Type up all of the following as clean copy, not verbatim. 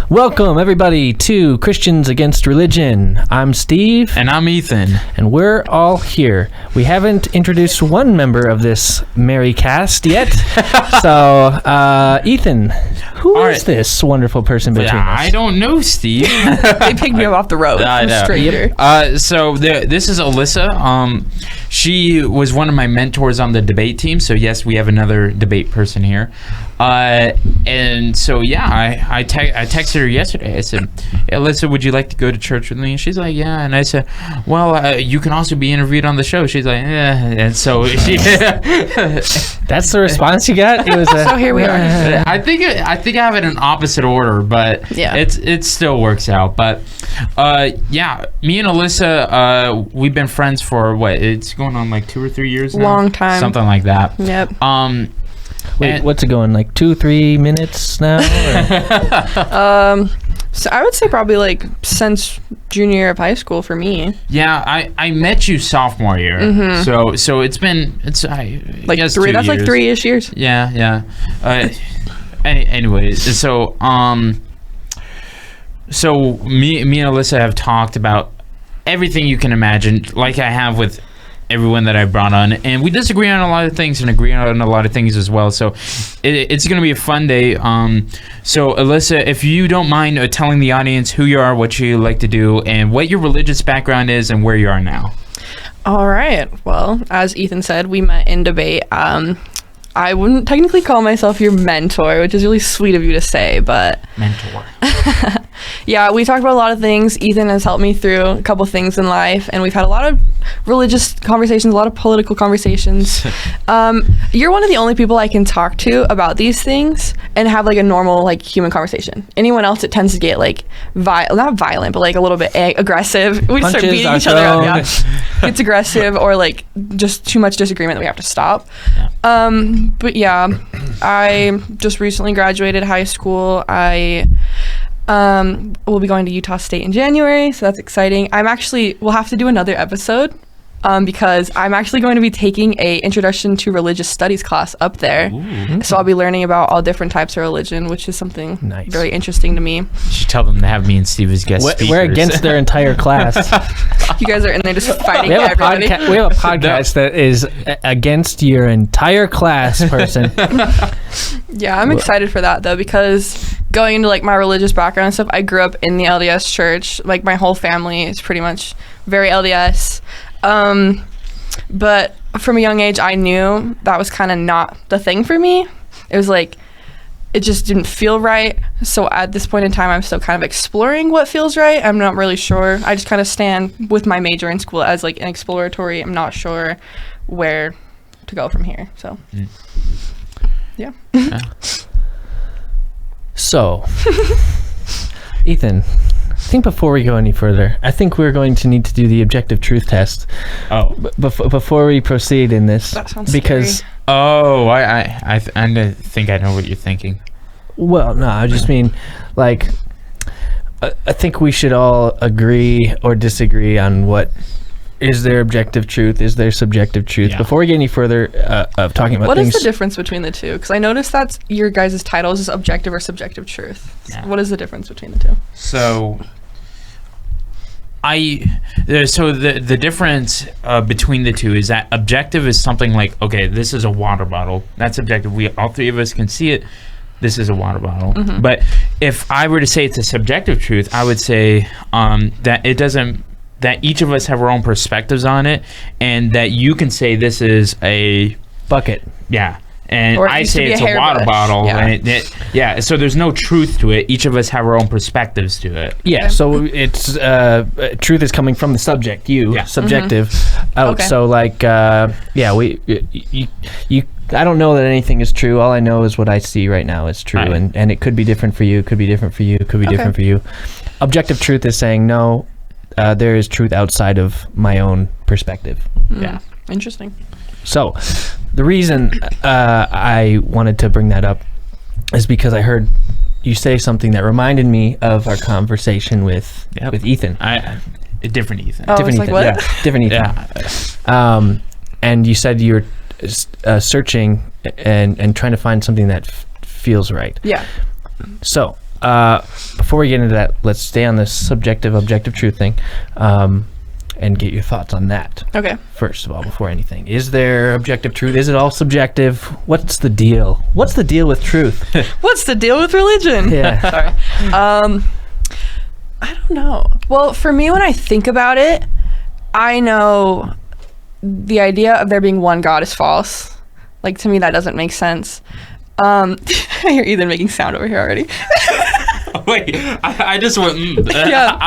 Welcome, everybody, to Christians Against Religion. I'm Steve. And I'm Ethan. And we're all here. We haven't introduced one member of this merry cast yet. So, Ethan, who is this wonderful person between us? I don't know, Steve. They picked me up off the road. I know. Stranger. This is Alyssa. She was one of my mentors on the debate team. So, yes, we have another debate person here. And so, yeah, I texted her yesterday. I said, hey, Alyssa, would you like to go to church with me? And she's like, yeah. And I said, well, you can also be interviewed on the show. She's like, yeah. And so she... That's the response you got? It was so here we are. I think I have it in opposite order, but yeah, it still works out. But yeah, me and Alyssa, we've been friends for what? It's going on like 2 or 3 years now. Long time. Something like that. Yep. Wait, what's it going, like 2-3 minutes now? So I would say probably like since junior year of high school for me. Yeah, I met you sophomore year. Mm-hmm. So it's I guess 3. That's 2 years. like 3-ish years. Yeah. Anyways, so me and Alyssa have talked about everything you can imagine, like I have with everyone that I brought on, and we disagree on a lot of things and agree on a lot of things as well. So it's going to be a fun day. So Alyssa, if you don't mind telling the audience who you are, what you like to do, and what your religious background is, and where you are now. All right. Well, as Ethan said, we met in debate. I wouldn't technically call myself your mentor, which is really sweet of you to say, but... Mentor. Yeah, we talked about a lot of things. Ethan has helped me through a couple things in life, and we've had a lot of religious conversations, a lot of political conversations. You're one of the only people I can talk to about these things and have like a normal like human conversation. Anyone else, it tends to get like not violent, but like a little bit aggressive. We start beating each other up. Yeah, it's aggressive or like just too much disagreement that we have to stop. Yeah. But yeah, I just recently graduated high school. I will be going to Utah State in January, so that's exciting. We'll have to do another episode because I'm actually going to be taking a Introduction to Religious Studies class up there. Ooh. So I'll be learning about all different types of religion, which is something very interesting to me. You should tell them to have me and Steve as guest speakers. We're against their entire class. You guys are in there just fighting everybody. We have a podcast that is against your entire class, person. Yeah, I'm excited for that though, because going into like my religious background and stuff, I grew up in the LDS church. Like my whole family is pretty much very LDS. But from a young age, I knew that was kind of not the thing for me. It was like, it just didn't feel right. So at this point in time, I'm still kind of exploring what feels right. I'm not really sure. I just kind of stand with my major in school as like an exploratory. I'm not sure where to go from here. So, yeah. So, Ethan, I think before we go any further, I think we're going to need to do the objective truth test. Oh. Before we proceed in this. That sounds because scary. Oh, I think I know what you're thinking. Well, no, I just mean, like, I think we should all agree or disagree on what is there objective truth, is there subjective truth. Yeah. Before we get any further of talking about what things... What is the difference between the two? Because I noticed that your guys' titles is objective or subjective truth. Yeah. What is the difference between the two? So... the difference between the two is that objective is something like, okay, this is a water bottle. That's objective. All three of us can see it. This is a water bottle. Mm-hmm. But if I were to say it's a subjective truth, I would say that it doesn't. That each of us have our own perspectives on it, and that you can say this is a bucket. Yeah. And I say it's a water bottle. Yeah. And so there's no truth to it. Each of us have our own perspectives to it. Yeah. So it's truth is coming from the subject, subjective, out. Okay. So like, you. I don't know that anything is true. All I know is what I see right now is true, right. and it could be different for you. It could be different for you. It could be different for you. Objective truth is saying no. There is truth outside of my own perspective. Yeah. Interesting. So, the reason I wanted to bring that up is because I heard you say something that reminded me of our conversation with Ethan. A different Ethan. Oh, different Ethan. Like, what? Yeah, different Ethan. Yeah. And you said you're searching and trying to find something that feels right. Yeah. So, before we get into that, let's stay on this subjective, objective truth thing, and get your thoughts on that. Okay. First of all, before anything, is there objective truth? Is it all subjective? What's the deal? What's the deal with truth? What's the deal with religion? Yeah. Sorry. I don't know. Well, for me, when I think about it, I know the idea of there being one God is false. Like, to me, that doesn't make sense. I hear Ethan making sound over here already. Wait, I just went. Yeah.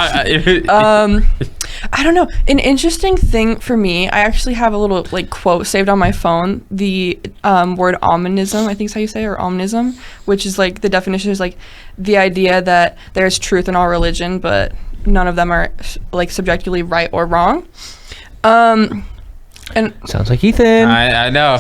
I don't know. An interesting thing for me, I actually have a little like quote saved on my phone. The word omnism, I think is how you say it, or omnism, which is like the definition is like the idea that there's truth in all religion, but none of them are like subjectively right or wrong. And sounds like Ethan. I know.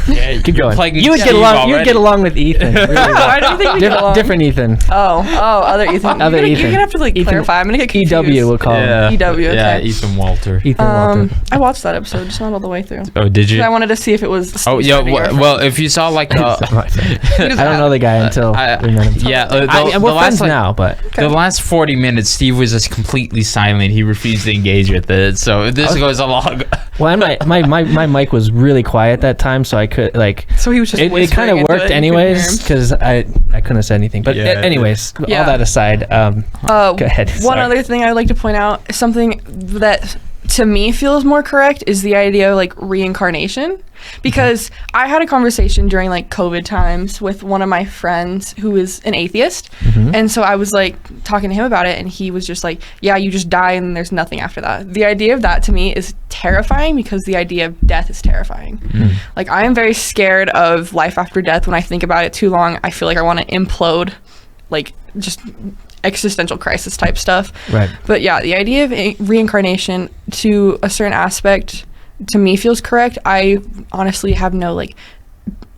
Yeah, keep going. You would Steve get along. already. You would get along with Ethan. Really well. I don't think we get along. Different Ethan. Oh, other Ethan. Other You're Ethan. gonna have to like Ethan, clarify. I'm gonna get confused. EW we'll call him. Yeah. EW. Okay. Yeah, Ethan Walter. Ethan Walter. I watched that episode, just not all the way through. Oh, did you? I wanted to see if it was. Oh, yeah. Well, if you saw like I don't know the guy until we met him. Yeah, We're friends now, but the last 40 minutes, Steve was just completely silent. He refused to engage with it. So this goes along. well, my mic was really quiet that time, so I could like. So he was just. It kind of worked anyways because I couldn't have said anything. But Yeah. anyways, all Yeah. that aside, go ahead. One Sorry. other thing I'd like to point out, something that to me feels more correct is the idea of like reincarnation, because I had a conversation during like COVID times with one of my friends who is an atheist, and so I was like talking to him about it, and he was just like, yeah, you just die and there's nothing after that. The idea of that to me is terrifying because the idea of death is terrifying. Like, I am very scared of life after death. When I think about it too long, I feel like I want to implode, like just existential crisis type stuff. Right. But yeah, the idea of reincarnation to a certain aspect to me feels correct. I honestly have no like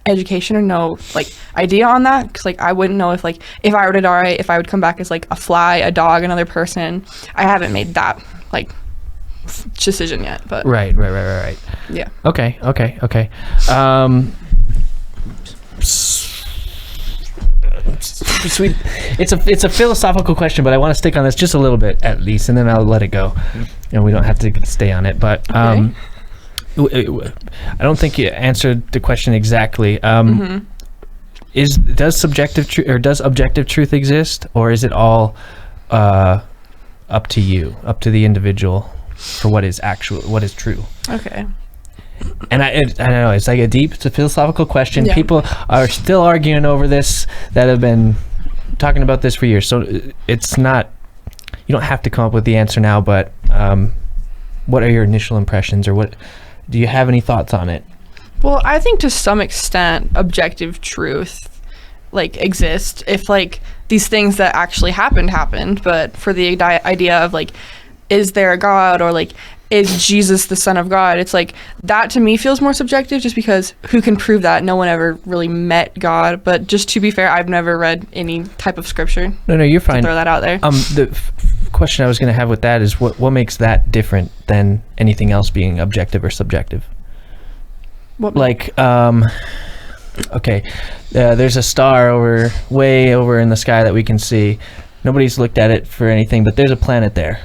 education or no like idea on that, because like I wouldn't know if I were to die, if I would come back as like a fly, a dog, another person. I haven't made that like decision yet, but Right. yeah. Okay. Sweet. It's a philosophical question, but I want to stick on this just a little bit at least, and then I'll let it go, and we don't have to stay on it. But I don't think you answered the question exactly. Does subjective truth or does objective truth exist, or is it all up to you, up to the individual for what is true? Okay. And I don't know, it's like it's a philosophical question. Yeah. People are still arguing over this that have been talking about this for years. So it's not, you don't have to come up with the answer now, but what are your initial impressions, or what, do you have any thoughts on it? Well, I think to some extent objective truth like exists if like these things that actually happened, but for the idea of like, is there a God, or like, is Jesus the Son of God? It's like, that to me feels more subjective, just because who can prove that? No one ever really met God. But just to be fair, I've never read any type of scripture. No, you're fine. Throw that out there. The question I was going to have with that is what makes that different than anything else being objective or subjective? What, like, okay, there's a star way over in the sky that we can see. Nobody's looked at it for anything, but there's a planet there,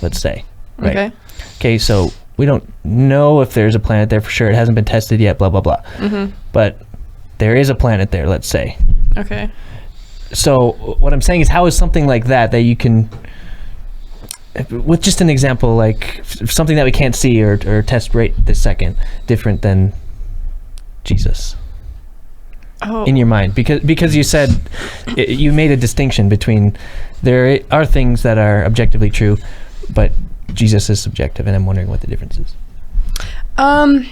let's say. Right? Okay, so we don't know if there's a planet there for sure. It hasn't been tested yet, blah, blah, blah. But there is a planet there, let's say. Okay. So what I'm saying is, how is something like that you can, with just an example, like something that we can't see or test right this second, different than Jesus? Oh. In your mind, because you said you made a distinction between there are things that are objectively true, but Jesus is subjective, and I'm wondering what the difference is. I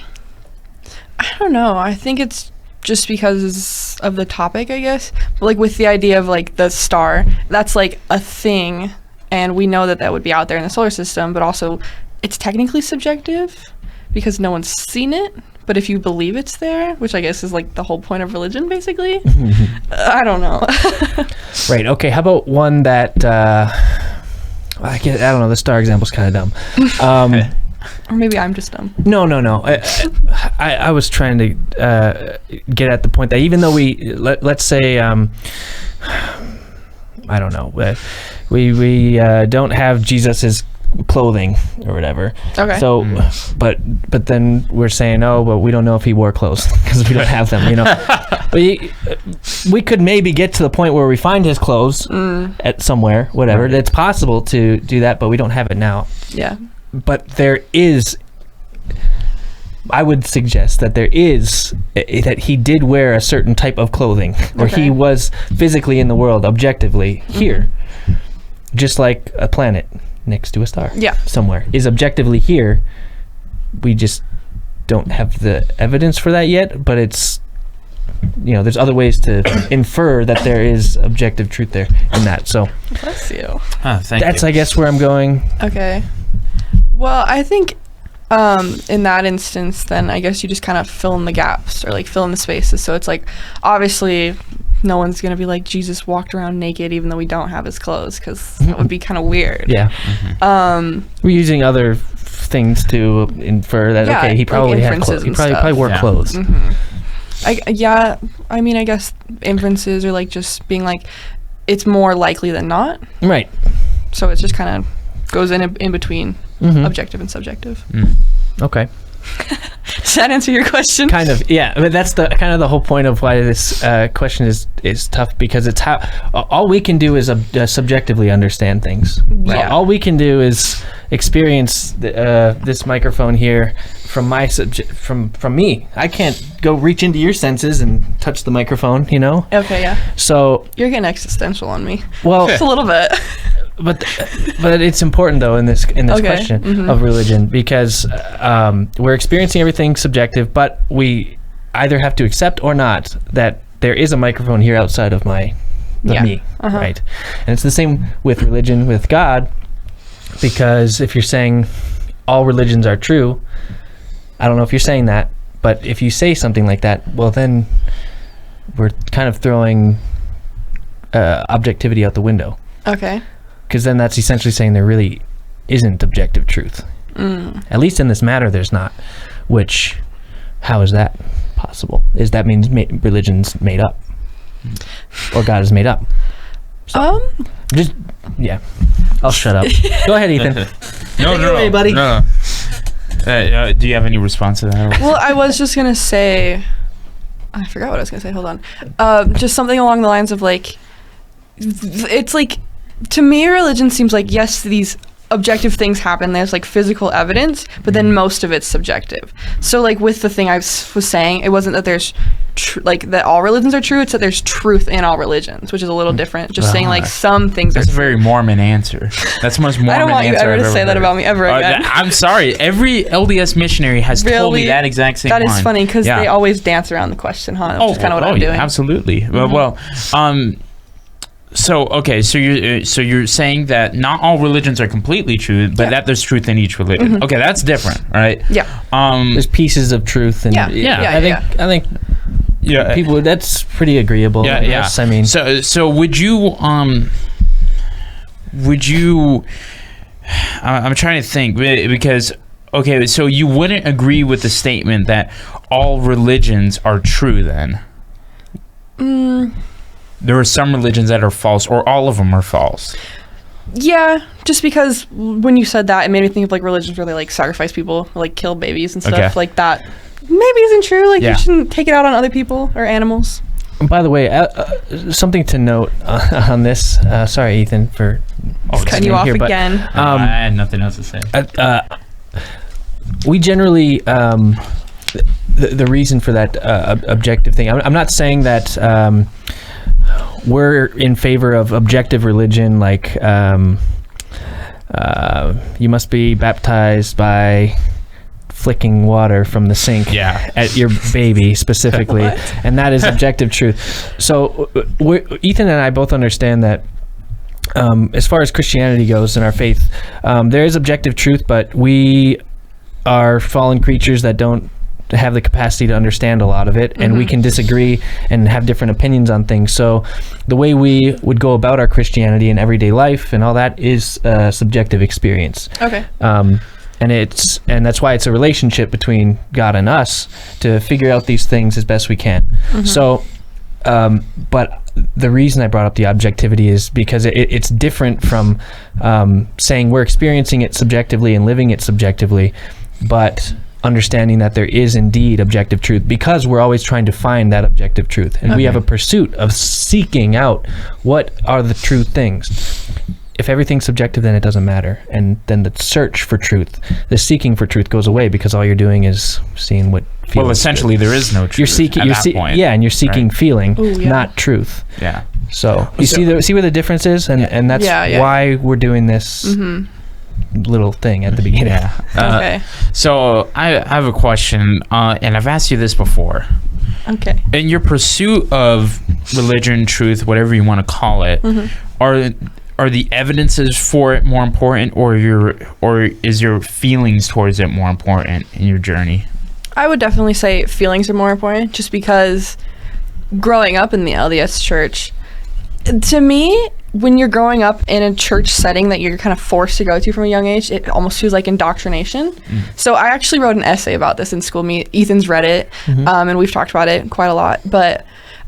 don't know. I think it's just because of the topic, I guess. But like with the idea of like the star, that's like a thing, and we know that would be out there in the solar system, but also it's technically subjective because no one's seen it. But if you believe it's there, which I guess is like the whole point of religion, basically, I don't know. Right. Okay. How about one that I don't know. The star example's kind of dumb. Or maybe I'm just dumb. No. I was trying to get at the point that even though let's say I don't know. We don't have Jesus's clothing or whatever. Okay. So, but then we're saying, oh, but we don't know if he wore clothes because we don't have them, you know. We could maybe get to the point where we find his clothes at somewhere, whatever. Right. It's possible to do that, but we don't have it now. Yeah. But there is, I would suggest that there is, that he did wear a certain type of clothing, or he was physically in the world, objectively, here. Just like a planet next to a star. Yeah. Somewhere. Is objectively here. We just don't have the evidence for that yet, but it's, you know, there's other ways to infer that there is objective truth there in that. So bless you. Oh, thank that's, you. I guess, where I'm going. Okay. Well, I think in that instance, then I guess you just kind of fill in the gaps or like fill in the spaces. So it's like, obviously, no one's going to be like, Jesus walked around naked even though we don't have his clothes, because that would be kind of weird. Yeah. We're using other things to infer that, okay, he probably had clothes. He probably wore clothes. I mean, I guess inferences are like just being like, it's more likely than not. Right. So it just kind of goes in between objective and subjective. Okay. Does that answer your question? Kind of, yeah. But that's the kind of the whole point of why this question is tough, because it's how all we can do is subjectively understand things. Right? Yeah. All we can do is experience this microphone here from my from me. I can't go reach into your senses and touch the microphone, you know? Okay, yeah. So you're getting existential on me. Well, just a little bit. But it's important though in this question of religion, because we're experiencing everything subjective, but we either have to accept or not that there is a microphone here outside of me, right? And it's the same with religion, with God, because if you're saying all religions are true, I don't know if you're saying that, but if you say something like that, well then we're kind of throwing objectivity out the window. Okay. Because then that's essentially saying there really isn't objective truth. At least in this matter, there's not. Which, how is that possible? Is that means religion's made up, or God is made up? So, just I'll shut up. Go ahead, Ethan. No, buddy. No. Do you have any response to that? Well, I was just gonna say, I forgot what I was gonna say. Hold on. Just something along the lines of like, it's like, to me, religion seems like, yes, these objective things happen. There's like physical evidence, but then most of it's subjective. So like with the thing I was saying, it wasn't that there's like that all religions are true. It's that there's truth in all religions, which is a little different. Just saying like some things that's are a very Mormon answer. That's the most Mormon answer I don't want you ever to say that about me ever again. I'm sorry. Every LDS missionary has told me that exact same line. That is funny because they Yeah. always dance around the question, huh? Which is kind of what I'm doing. Absolutely. So you're saying that not all religions are completely true, but that there's truth in each religion. Okay, that's different, right? Yeah. There's pieces of truth, and I think people, that's pretty agreeable. Yeah. Yes, I mean, so would you I'm trying to think, because okay, so you wouldn't agree with the statement that all religions are true then? There are some religions that are false, or all of them are false. Yeah, just because when you said that, it made me think of like religions where they like sacrifice people, or, like kill babies and stuff like that. Maybe isn't true. Like you shouldn't take it out on other people or animals. By the way, something to note on this. Sorry, Ethan, for cutting you off here, again. I had nothing else to say. We generally the reason for that objective thing. I'm not saying that. We're in favor of objective religion, like you must be baptized by flicking water from the sink at your baby specifically, and that is objective truth. So Ethan and I both understand that as far as Christianity goes and our faith, there is objective truth, but we are fallen creatures that don't have the capacity to understand a lot of it, and we can disagree and have different opinions on things. So the way we would go about our Christianity in everyday life and all that is a subjective experience. Okay. And that's why it's a relationship between God and us to figure out these things as best we can. So but the reason I brought up the objectivity is because it's different from saying we're experiencing it subjectively and living it subjectively, but understanding that there is indeed objective truth, because we're always trying to find that objective truth, and we have a pursuit of seeking out what are the true things. If everything's subjective, then it doesn't matter, and then the search for truth, the seeking for truth goes away, because all you're doing is seeing what feels Well, essentially, good. there is no truth. You're seeking, and you're seeking feeling, not truth. Yeah. So you see where the difference is, and that's why we're doing this little thing at the beginning. Yeah. Okay. So I have a question, and I've asked you this before. Okay. In your pursuit of religion, truth, whatever you want to call it, are the evidences for it more important, or is your feelings towards it more important in your journey? I would definitely say feelings are more important, just because growing up in the LDS church, to me, when you're growing up in a church setting that you're kind of forced to go to from a young age, it almost feels like indoctrination. So I actually wrote an essay about this in school. Ethan's read it, and we've talked about it quite a lot. But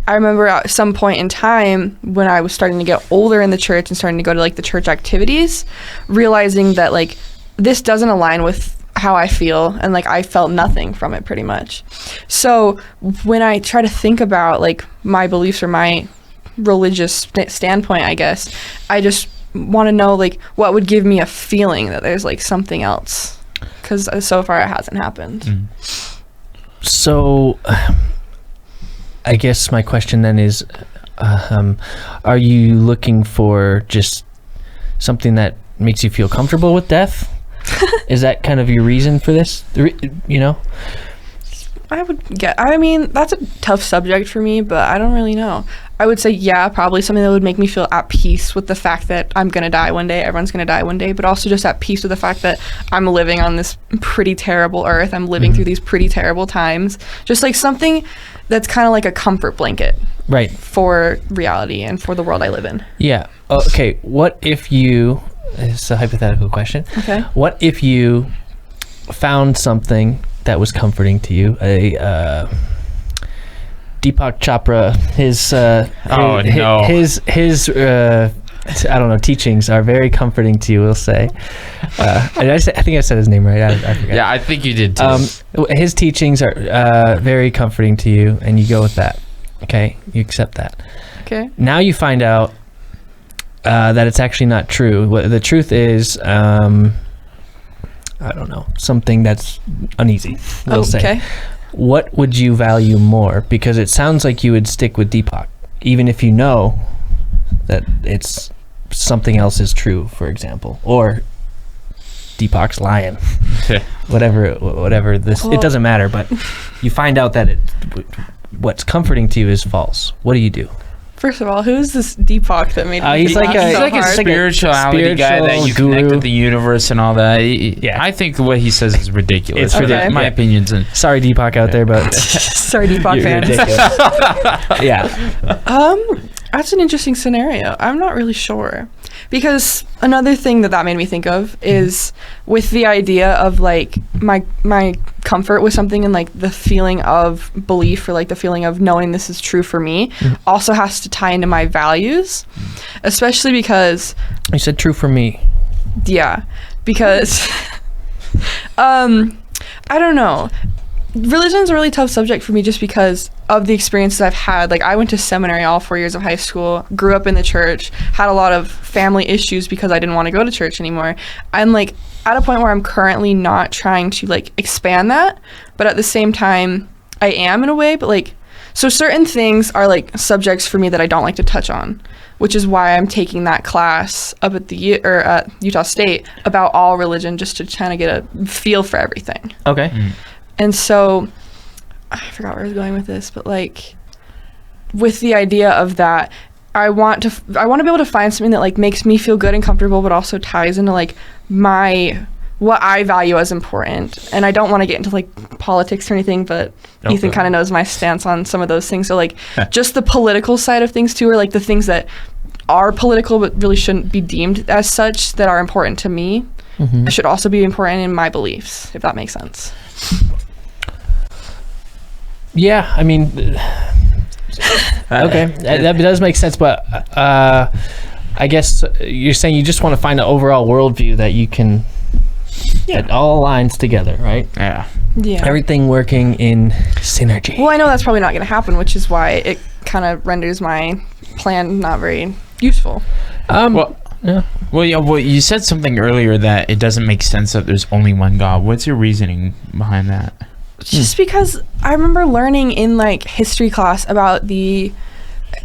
I remember at some point in time when I was starting to get older in the church and starting to go to like the church activities, realizing that like this doesn't align with how I feel, and like I felt nothing from it pretty much. So when I try to think about like my beliefs or my religious standpoint, I guess I just want to know like what would give me a feeling that there's like something else, because so far it hasn't happened. So I guess my question then is, are you looking for just something that makes you feel comfortable with death? Is that kind of your reason for this? I mean, that's a tough subject for me, but I don't really know. I would say, probably something that would make me feel at peace with the fact that I'm going to die one day, everyone's going to die one day, but also just at peace with the fact that I'm living on this pretty terrible earth. I'm living through these pretty terrible times. Just like something that's kind of like a comfort blanket. Right. For reality and for the world I live in. Yeah. Okay. What if you, it's a hypothetical question. Okay. What if you found something that was comforting to you, Deepak Chopra, his I don't know, teachings are very comforting to you, we'll say. I think I said his name right. I forgot. Yeah, I think you did too. His teachings are very comforting to you, and you go with that. Okay, you accept that. Okay. Now you find out that it's actually not true. The truth is, I don't know, something that's uneasy, we'll say. What would you value more? Because it sounds like you would stick with Deepak, even if you know that it's something else is true, for example, or Deepak's lying. whatever this, it doesn't matter, but you find out that what's comforting to you is false. What do? First of all, who's this Deepak that made me he's like a spirituality guy that you connect with the universe and all that. I think what he says is ridiculous. It's my opinions. And sorry, Deepak out there, but sorry, Deepak fans. That's an interesting scenario. I'm not really sure, because another thing that made me think of is with the idea of like my comfort with something, and like the feeling of belief, or like the feeling of knowing this is true for me, also has to tie into my values, especially because you said true for me. Yeah, because I don't know. Religion's a really tough subject for me, just because of the experiences I've had. Like, I went to seminary all 4 years of high school, grew up in the church, had a lot of family issues because I didn't want to go to church anymore. I'm like at a point where I'm currently not trying to like expand that, but at the same time I am in a way. But like, so certain things are like subjects for me that I don't like to touch on, which is why I'm taking that class up at Utah State about all religion, just to kind of get a feel for everything. Okay. And so, I forgot where I was going with this, but like, with the idea of that, I want to be able to find something that like makes me feel good and comfortable, but also ties into like what I value as important. And I don't want to get into like politics or anything, but Ethan kind of knows my stance on some of those things. So like, just the political side of things too, or like the things that are political but really shouldn't be deemed as such, that are important to me, should also be important in my beliefs, if that makes sense. Yeah, I mean, Okay, that does make sense, but I guess you're saying you just want to find an overall worldview that you can, that all aligns together, right? Yeah. Yeah. Everything working in synergy. Well, I know that's probably not going to happen, which is why it kind of renders my plan not very useful. Well, you said something earlier that it doesn't make sense that there's only one God. What's your reasoning behind that? Just because I remember learning in like history class about the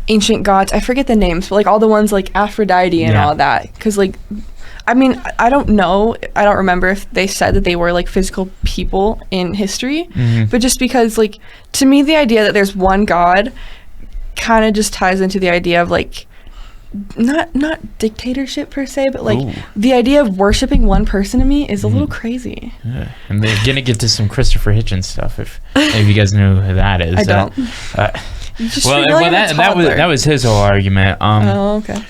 ancient gods. I forget the names, but like all the ones like Aphrodite and all that. Because like, I mean, I don't know. I don't remember if they said that they were like physical people in history. But just because like, to me, the idea that there's one God kind of just ties into the idea of like, not dictatorship per se, but like the idea of worshiping one person to me is a little crazy. Yeah. And they're gonna get to some Christopher Hitchens stuff if you guys know who that is. I don't. That was his whole argument. Okay.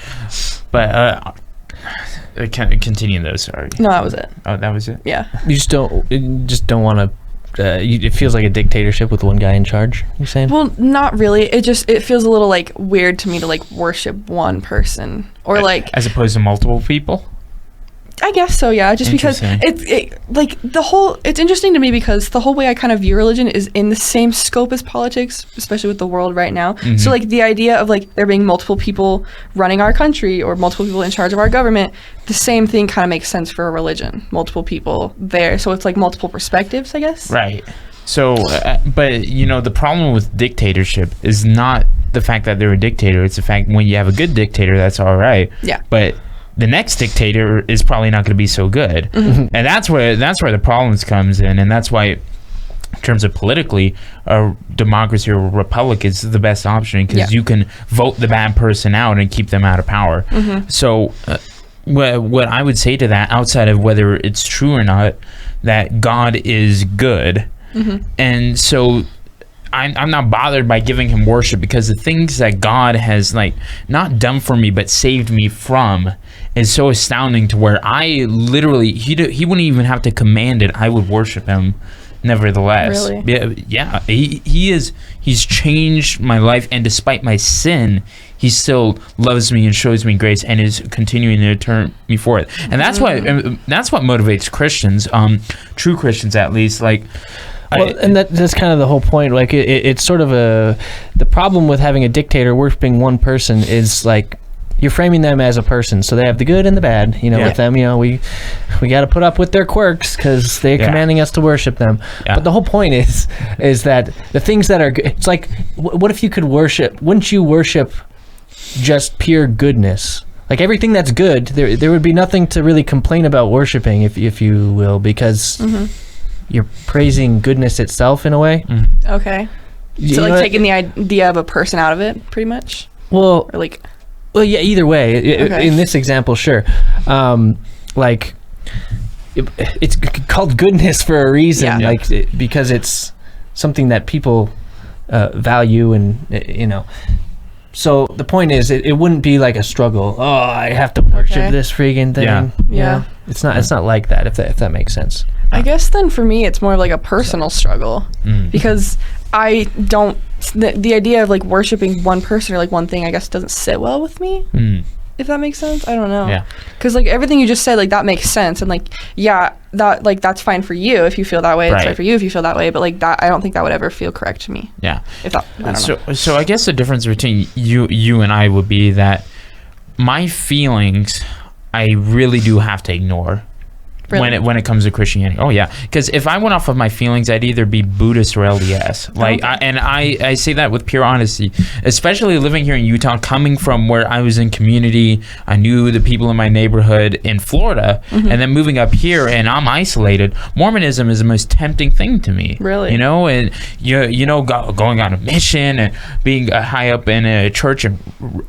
But continue though. Sorry. No, that was it. Oh, that was it. Yeah. You just don't want to. It feels like a dictatorship with one guy in charge. You're saying? Well, not really. It feels a little like weird to me to like worship one person or like as opposed to multiple people. I guess so, yeah. Just because it's interesting to me because the whole way I kind of view religion is in the same scope as politics, especially with the world right now. So like the idea of like there being multiple people running our country or multiple people in charge of our government, the same thing kind of makes sense for a religion. Multiple people there, so it's like multiple perspectives, I guess. Right. So, but you know, the problem with dictatorship is not the fact that they're a dictator. It's the fact when you have a good dictator, that's all right. Yeah. But the next dictator is probably not going to be so good, and that's where the problems comes in, and that's why, in terms of politically, a democracy or a republic is the best option because you can vote the bad person out and keep them out of power. So, what I would say to that, outside of whether it's true or not, that God is good, and so I'm not bothered by giving him worship because the things that God has like not done for me but saved me from is so astounding to where I literally he wouldn't even have to command it. I would worship him nevertheless. Really? Yeah. He's changed my life, and despite my sin, he still loves me and shows me grace and is continuing to turn me forward. And that's what motivates Christians, true Christians at least. Like. Well, and that's kind of the whole point. Like, it's sort of the problem with having a dictator worshiping one person is like you're framing them as a person, so they have the good and the bad. You know, with them, you know, we got to put up with their quirks because they're commanding us to worship them. But the whole point is that the things that are good, it's like, what if you could worship? Wouldn't you worship just pure goodness? Like everything that's good, there would be nothing to really complain about worshiping, if you will, because. You're praising goodness itself in a way. Okay. So like taking the idea of a person out of it, pretty much? Well, or like... Well, yeah, either way. In this example, sure. Like, it's called goodness for a reason, because it's something that people value and, you know. So the point is, it wouldn't be like a struggle. Oh, I have to worship this freaking thing. Yeah. It's not like that, if that makes sense. I guess then for me it's more of like a personal struggle because I don't the idea of like worshiping one person or like one thing I guess doesn't sit well with me, if that makes sense. I don't know, because like everything you just said, like that makes sense, and like that like that's fine for you if you feel that way, it's right for you if you feel that way, but like that I don't think that would ever feel correct to me. If that, I don't know. So I guess the difference between you and I would be that my feelings I really do have to ignore. Really? When it comes to Christianity. Oh yeah, because if I went off of my feelings, I'd either be Buddhist or LDS. Like, I say that with pure honesty, especially living here in Utah, coming from where I was in community, I knew the people in my neighborhood in Florida, and then moving up here and I'm isolated. Mormonism is the most tempting thing to me. Really? You know, and you know, going on a mission and being high up in a church and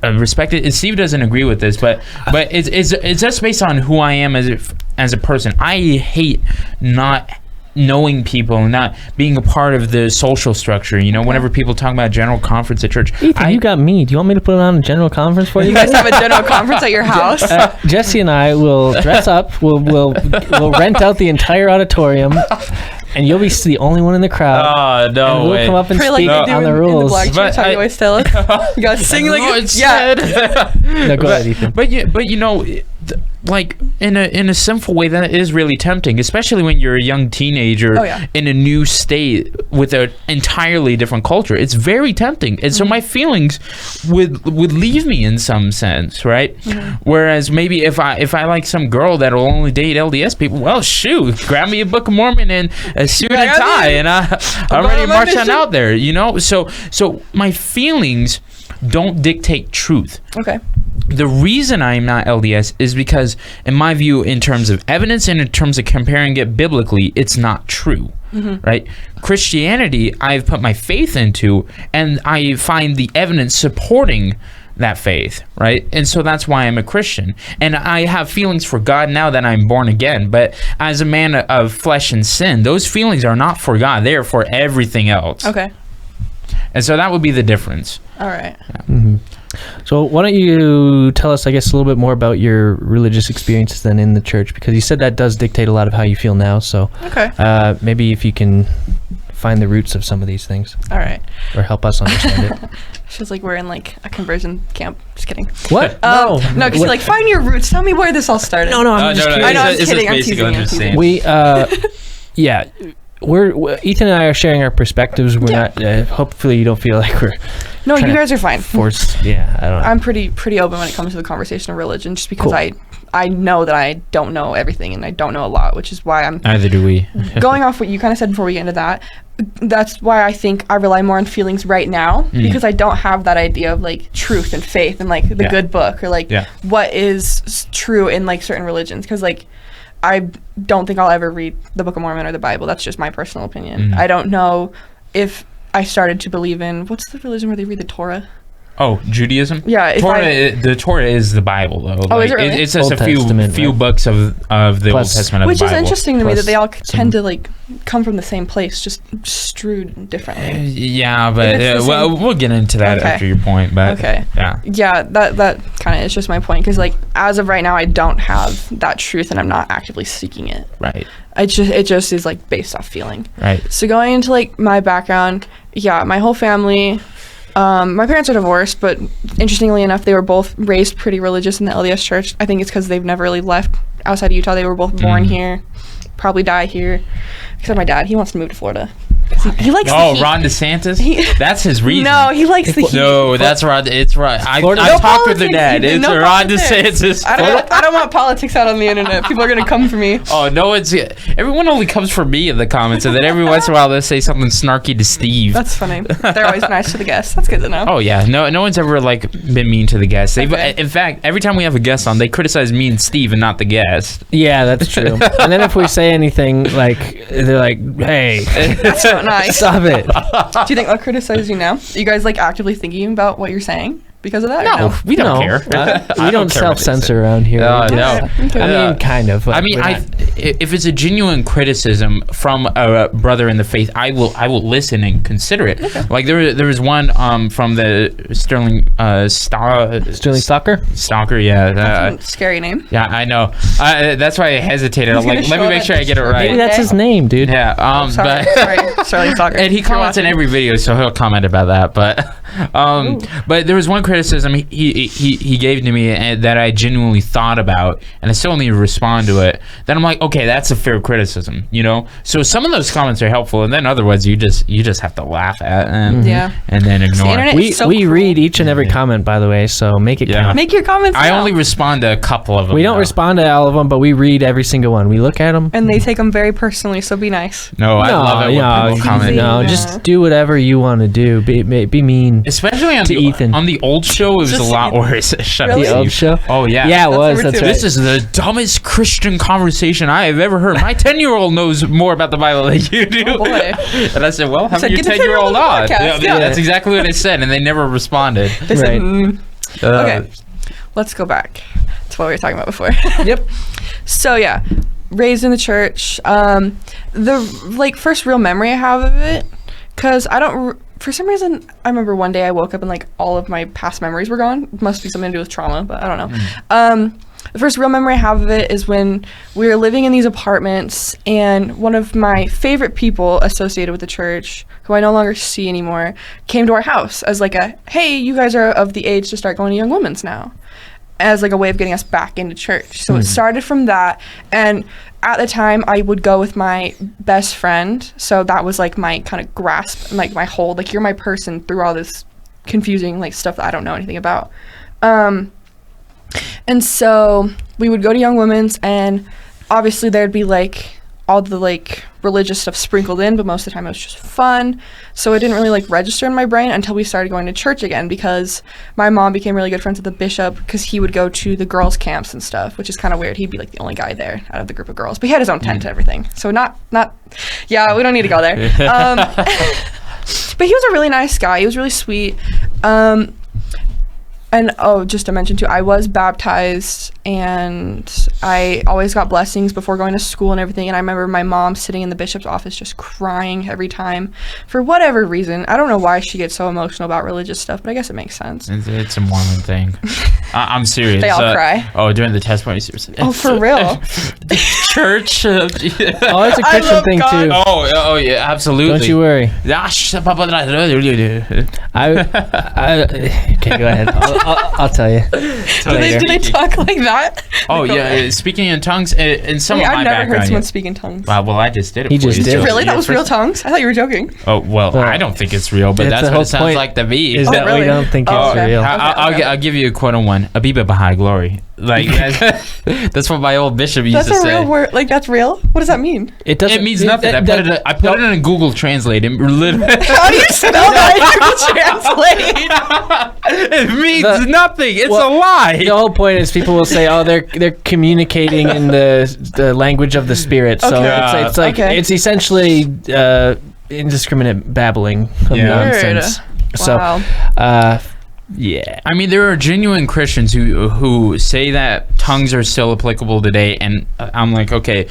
respected. And Steve doesn't agree with this, but it's just based on who I am as a person. I hate not knowing people and not being a part of the social structure. You know, whenever people talk about general conference at church. Ethan, you got me. Do you want me to put on a general conference for you? You guys have a general conference at your house? Jesse and I will dress up. We'll rent out the entire auditorium. and you'll be the only one in the crowd. Oh, no and we'll way. come up and Pray speak like they do on the in rules. the black church. How you always tell us? You gotta sing like No, go ahead, Ethan. But you know, like in a sinful way, that is really tempting, especially when you're a young teenager in a new state with an entirely different culture. It's very tempting, and so my feelings would leave me in some sense, right? Whereas maybe if I like some girl that'll only date LDS people, well, shoot, grab me a Book of Mormon and a suit and tie, and I'm ready to march on out there, you know. So my feelings don't dictate truth. Okay. The reason I'm not LDS is because, in my view, in terms of evidence and in terms of comparing it biblically, it's not true, right? Christianity, I've put my faith into, and I find the evidence supporting that faith, right? And so that's why I'm a Christian. And I have feelings for God now that I'm born again, but as a man of flesh and sin, those feelings are not for God. They are for everything else. Okay. And so that would be the difference. All right. Yeah. So why don't you tell us, I guess, a little bit more about your religious experiences then in the church, because you said that does dictate a lot of how you feel now. So maybe if you can find the roots of some of these things. All right. Or help us understand it. She's like, we're in like a conversion camp. Just kidding. What? No, because you're like, find your roots. Tell me where this all started. No, I'm just kidding. I know, I'm kidding. I'm teasing. We, we're Ethan and I are sharing our perspectives. We're not. Hopefully, you don't feel like we're. No, you guys are fine. Yeah, I don't know. I'm pretty open when it comes to the conversation of religion, just because I know that I don't know everything and I don't know a lot, which is why I'm. Neither do we. Going off what you kind of said before we get into that, that's why I think I rely more on feelings right now, because I don't have that idea of like truth and faith and like the good book or like what is true in like certain religions, because like I don't think I'll ever read the Book of Mormon or the Bible. That's just my personal opinion. I don't know if I started to believe in, what's the religion where they read the Torah? Oh, Judaism? Yeah. The Torah is the Bible, though. Oh, is it really? It's just a few books of the Old Testament of the Bible. Which is interesting to me that they all tend to like come from the same place, just strewed differently. Yeah, but we'll get into that after your point. But yeah, that kind of is just my point, because like as of right now, I don't have that truth, and I'm not actively seeking it. Right. It just is like based off feeling. Right. So going into like my background, my whole family. My parents are divorced, but interestingly enough, they were both raised pretty religious in the LDS church. I think it's because they've never really left outside of Utah. They were both born here, probably die here. Except my dad, he wants to move to Florida. He likes the heat. Ron DeSantis? That's his reason. No, he likes the heat. No, that's Ron. It's Ron. I talked with their dad. It's Ron DeSantis. I don't want politics out on the internet. People are going to come for me. Oh, no, everyone only comes for me in the comments, and then every once in a while they'll say something snarky to Steve. That's funny. They're always nice to the guests. That's good to know. Oh, yeah. No one's ever like been mean to the guests. In fact, every time we have a guest on, they criticize me and Steve and not the guest. Yeah, that's true. And then if we say anything, like, they're like, hey. That's not nice. Stop it. Do you think I'll criticize you now? Are you guys like actively thinking about what you're saying because of that? No, we don't care. We don't self-censor around here. No. I mean, kind of. I mean, if it's a genuine criticism from a brother in the faith, I will listen and consider it. Okay. Like there was one from the Sterling Stalker. Yeah. That's a scary name. Yeah, I know. That's why I hesitated. I'm like, let me make sure I get it right. Maybe that's his name, dude. Yeah. Sorry, Sterling Stalker. And he comments in every video, so he'll comment about that. But there was one criticism he gave to me that I genuinely thought about, and I still need to respond to it. Then I'm like, okay, that's a fair criticism, you know. So some of those comments are helpful, and then other ones you just have to laugh at and then ignore. We read each and every comment, by the way, so make it count. Make your comments. I only respond to a couple of them. We don't respond to all of them, but we read every single one. We look at them, and they take them very personally. So be nice. No, I love it when people comment. No, just do whatever you want to do. Be mean. Especially on Ethan. On the old show, it was a lot worse. Shut up. The old show? Oh, yeah. Yeah, it was. That's right. This is the dumbest Christian conversation I have ever heard. My 10-year-old knows more about the Bible than you do. Oh, boy. And I said, well, have your 10-year-old on. Yeah, that's exactly what I said, and they never responded. They said, okay, let's go back to what we were talking about before. Yep. So, yeah, raised in the church. The first real memory I have of it, because for some reason, I remember one day I woke up and like all of my past memories were gone. It must be something to do with trauma, but I don't know. the first real memory I have of it is when we were living in these apartments, and one of my favorite people associated with the church, who I no longer see anymore, came to our house as like a, hey, you guys are of the age to start going to Young Women's now, as like a way of getting us back into church. So it started from that, and at the time I would go with my best friend, so that was like my kind of grasp, like my hold, like you're my person through all this confusing like stuff that I don't know anything about. And so we would go to Young Women's, and obviously there'd be like all the like religious stuff sprinkled in, but most of the time it was just fun. So it didn't really like register in my brain until we started going to church again, because my mom became really good friends with the bishop, because he would go to the girls' camps and stuff, which is kind of weird. He'd be like the only guy there out of the group of girls, but he had his own tent and everything. So yeah, we don't need to go there. But he was a really nice guy. He was really sweet. And just to mention too, I was baptized, and I always got blessings before going to school and everything. And I remember my mom sitting in the bishop's office just crying every time for whatever reason. I don't know why she gets so emotional about religious stuff, but I guess it makes sense. It's a Mormon thing. I'm serious. They all cry. Oh, during the testimony service. Oh, for real? Church. Oh, it's a Christian thing God. too. Oh, yeah, absolutely. Don't you worry. Okay, go ahead. I'll tell you. Do they talk like that? Oh yeah, speaking in tongues in some of my I've never heard background. someone speak in tongues. Well, I just did it. He for just you. did. So Really? That was real first- tongues? I thought you were joking. Oh well, I don't think it's real, but It's that's the what whole it sounds point like to me. Is that really? we don't think Oh, it's okay. real? I'll give you a quote on one. Abiba Baha'i glory. Like that's what my old bishop used That's to a say. real word. Like, that's real? What does that mean? It doesn't. It means nothing. I put it in Google Translate. And literally, How do you spell that? Translate. it means nothing. It's a lie. The whole point is people will say, "Oh, they're communicating in the language of the spirit." So Okay. it's like Okay. it's essentially indiscriminate babbling of nonsense. Wow. So, yeah. I mean, there are genuine Christians who say that tongues are still applicable today, and I'm like, okay,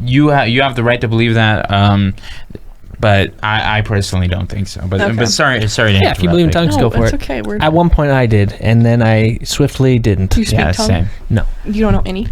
you have the right to believe that, but I personally don't think so. But sorry to Yeah, interrupt. if you believe in tongues, go for it's it. okay. At one point, I did, and then I swiftly didn't. You speak Yeah, tongue? same. No, You don't know any?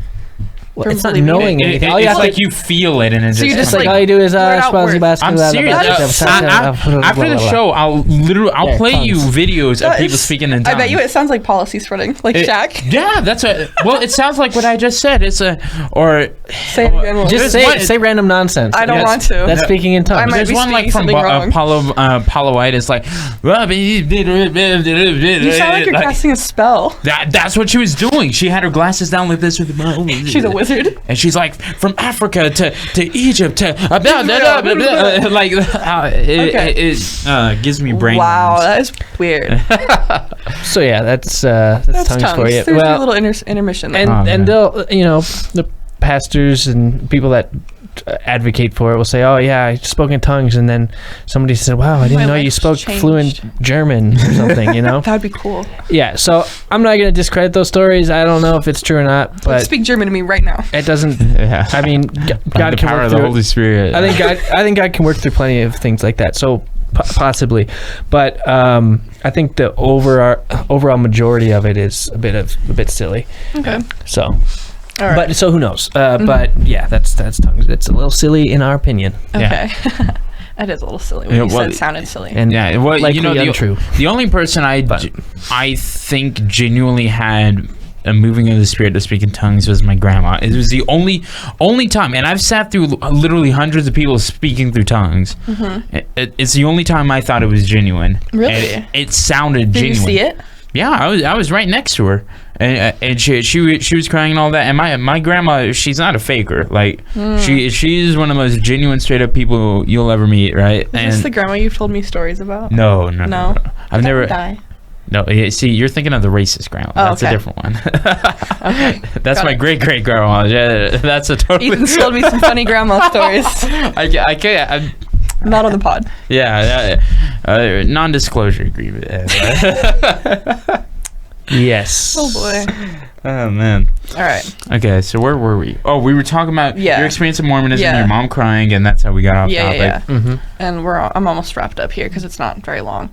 well, From it's not believing knowing It- anything. it- all you it's have like to, you feel it, and it's So you just just it's like like all you do is word out words. I'm serious. After the show, I'll Yeah, play you tongues. videos of That people is- speaking in I tongues. bet you it sounds like policy spreading, like Shaq. Yeah, that's well, it sounds like what I just said. It's or Say it again. Just There's say one- random nonsense. I don't Yes. want to. That's speaking in tongues. I might there's be one like speaking from something wrong. Paulo White. It's like You sound like you're casting a spell. That's what she was doing. She had her glasses down like this with the mouth. She's a wizard. And she's like, from Africa to Egypt to like it gives me brain. Wow, worms. that is weird. So yeah, that's That's tongues tongues. for you. There's a little intermission there. and Oh, man. they'll the pastors and people that advocate for it will say, "Oh yeah, I spoke in tongues," and then somebody said, "Wow, I didn't My know you life spoke changed." fluent German or something." You know? That'd be cool. Yeah. So I'm not gonna discredit those stories. I don't know if it's true or not, but Speak German to me right now. it doesn't. Yeah. I mean, God the can power work of the through. Holy Spirit. I think God can work through plenty of things like that. So possibly, but I think the overall majority of it is a bit silly. Okay. So, All right. but so who knows? But yeah, that's tongues. It's a little silly in our opinion, Okay. It is a little silly. When Yeah, you well, said it sounded silly. and Yeah, well, likely untrue. The only person I think genuinely had a moving of the spirit to speak in tongues was my grandma. It was the only time, and I've sat through literally hundreds of people speaking through tongues. It's the only time I thought it was genuine. Really? And it sounded Did genuine. you see it? Yeah, I was right next to her, and she was crying and all that. And my grandma, she's not a faker. Like she's one of the most genuine, straight up people you'll ever meet, right? Is this the grandma you've told me stories about? No. No? I've never. Die. No, see, you're thinking of the racist grandma. Oh, That's okay. a different one. Okay. That's Got my it. great grandma. Yeah, that's a totally. Ethan's told me some funny grandma stories. I can't. Not on the pod. Non-disclosure agreement. Yes. Oh boy. Oh man. All right. Okay, so where were we? Oh, we were talking about your experience of Mormonism, Yeah. your mom crying, and that's how we got off topic. Yeah. Mm-hmm. And I'm almost wrapped up here because it's not very long.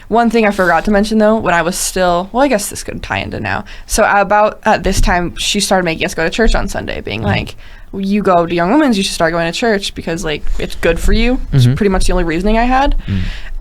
One thing I forgot to mention though, when I was still, well, I guess this could tie into now. So about at this time, she started making us go to church on Sunday, being like, you go to Young Women's, you should start going to church because like it's good for you. It's pretty much the only reasoning I had.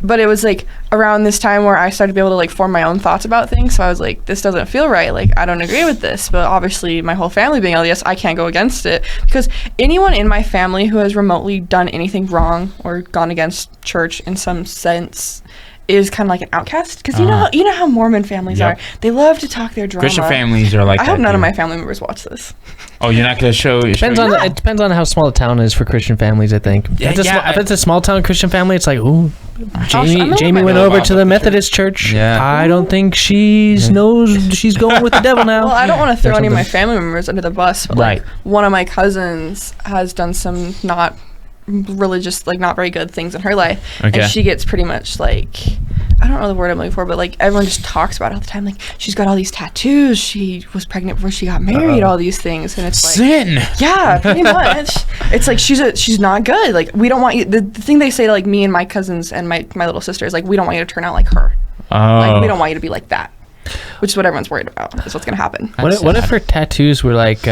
But it was like around this time where I started to be able to like form my own thoughts about things. So I was like, this doesn't feel right. Like, I don't agree with this. But obviously my whole family being LDS, I can't go against it, because anyone in my family who has remotely done anything wrong or gone against church in some sense is kind of like an outcast, because you know how Mormon families are. They love to talk their drama. Christian families are like I that. hope none of my family members watch this. Oh, you're not gonna show? It depends on how small the town is for Christian families, I think. If it's a small town Christian family, it's like, ooh, Jamie went over to the Methodist church. Yeah. I don't think she knows she's going with the devil now. Well, I don't want to throw any of my family members under the bus, but Right. like one of my cousins has done some not religious, like not very good things in her life, Okay. and she gets pretty much like, I don't know the word I'm looking for, but like everyone just talks about it all the time. Like, she's got all these tattoos, she was pregnant before she got married, all these things, and it's like, Sin. yeah, pretty much. It's like she's not good. Like, we don't want you. The thing they say to like me and my cousins and my little sister is like, we don't want you to turn out like her. Like, we don't want you to be like that, which is what everyone's worried about. That's what's gonna happen. What if her tattoos were like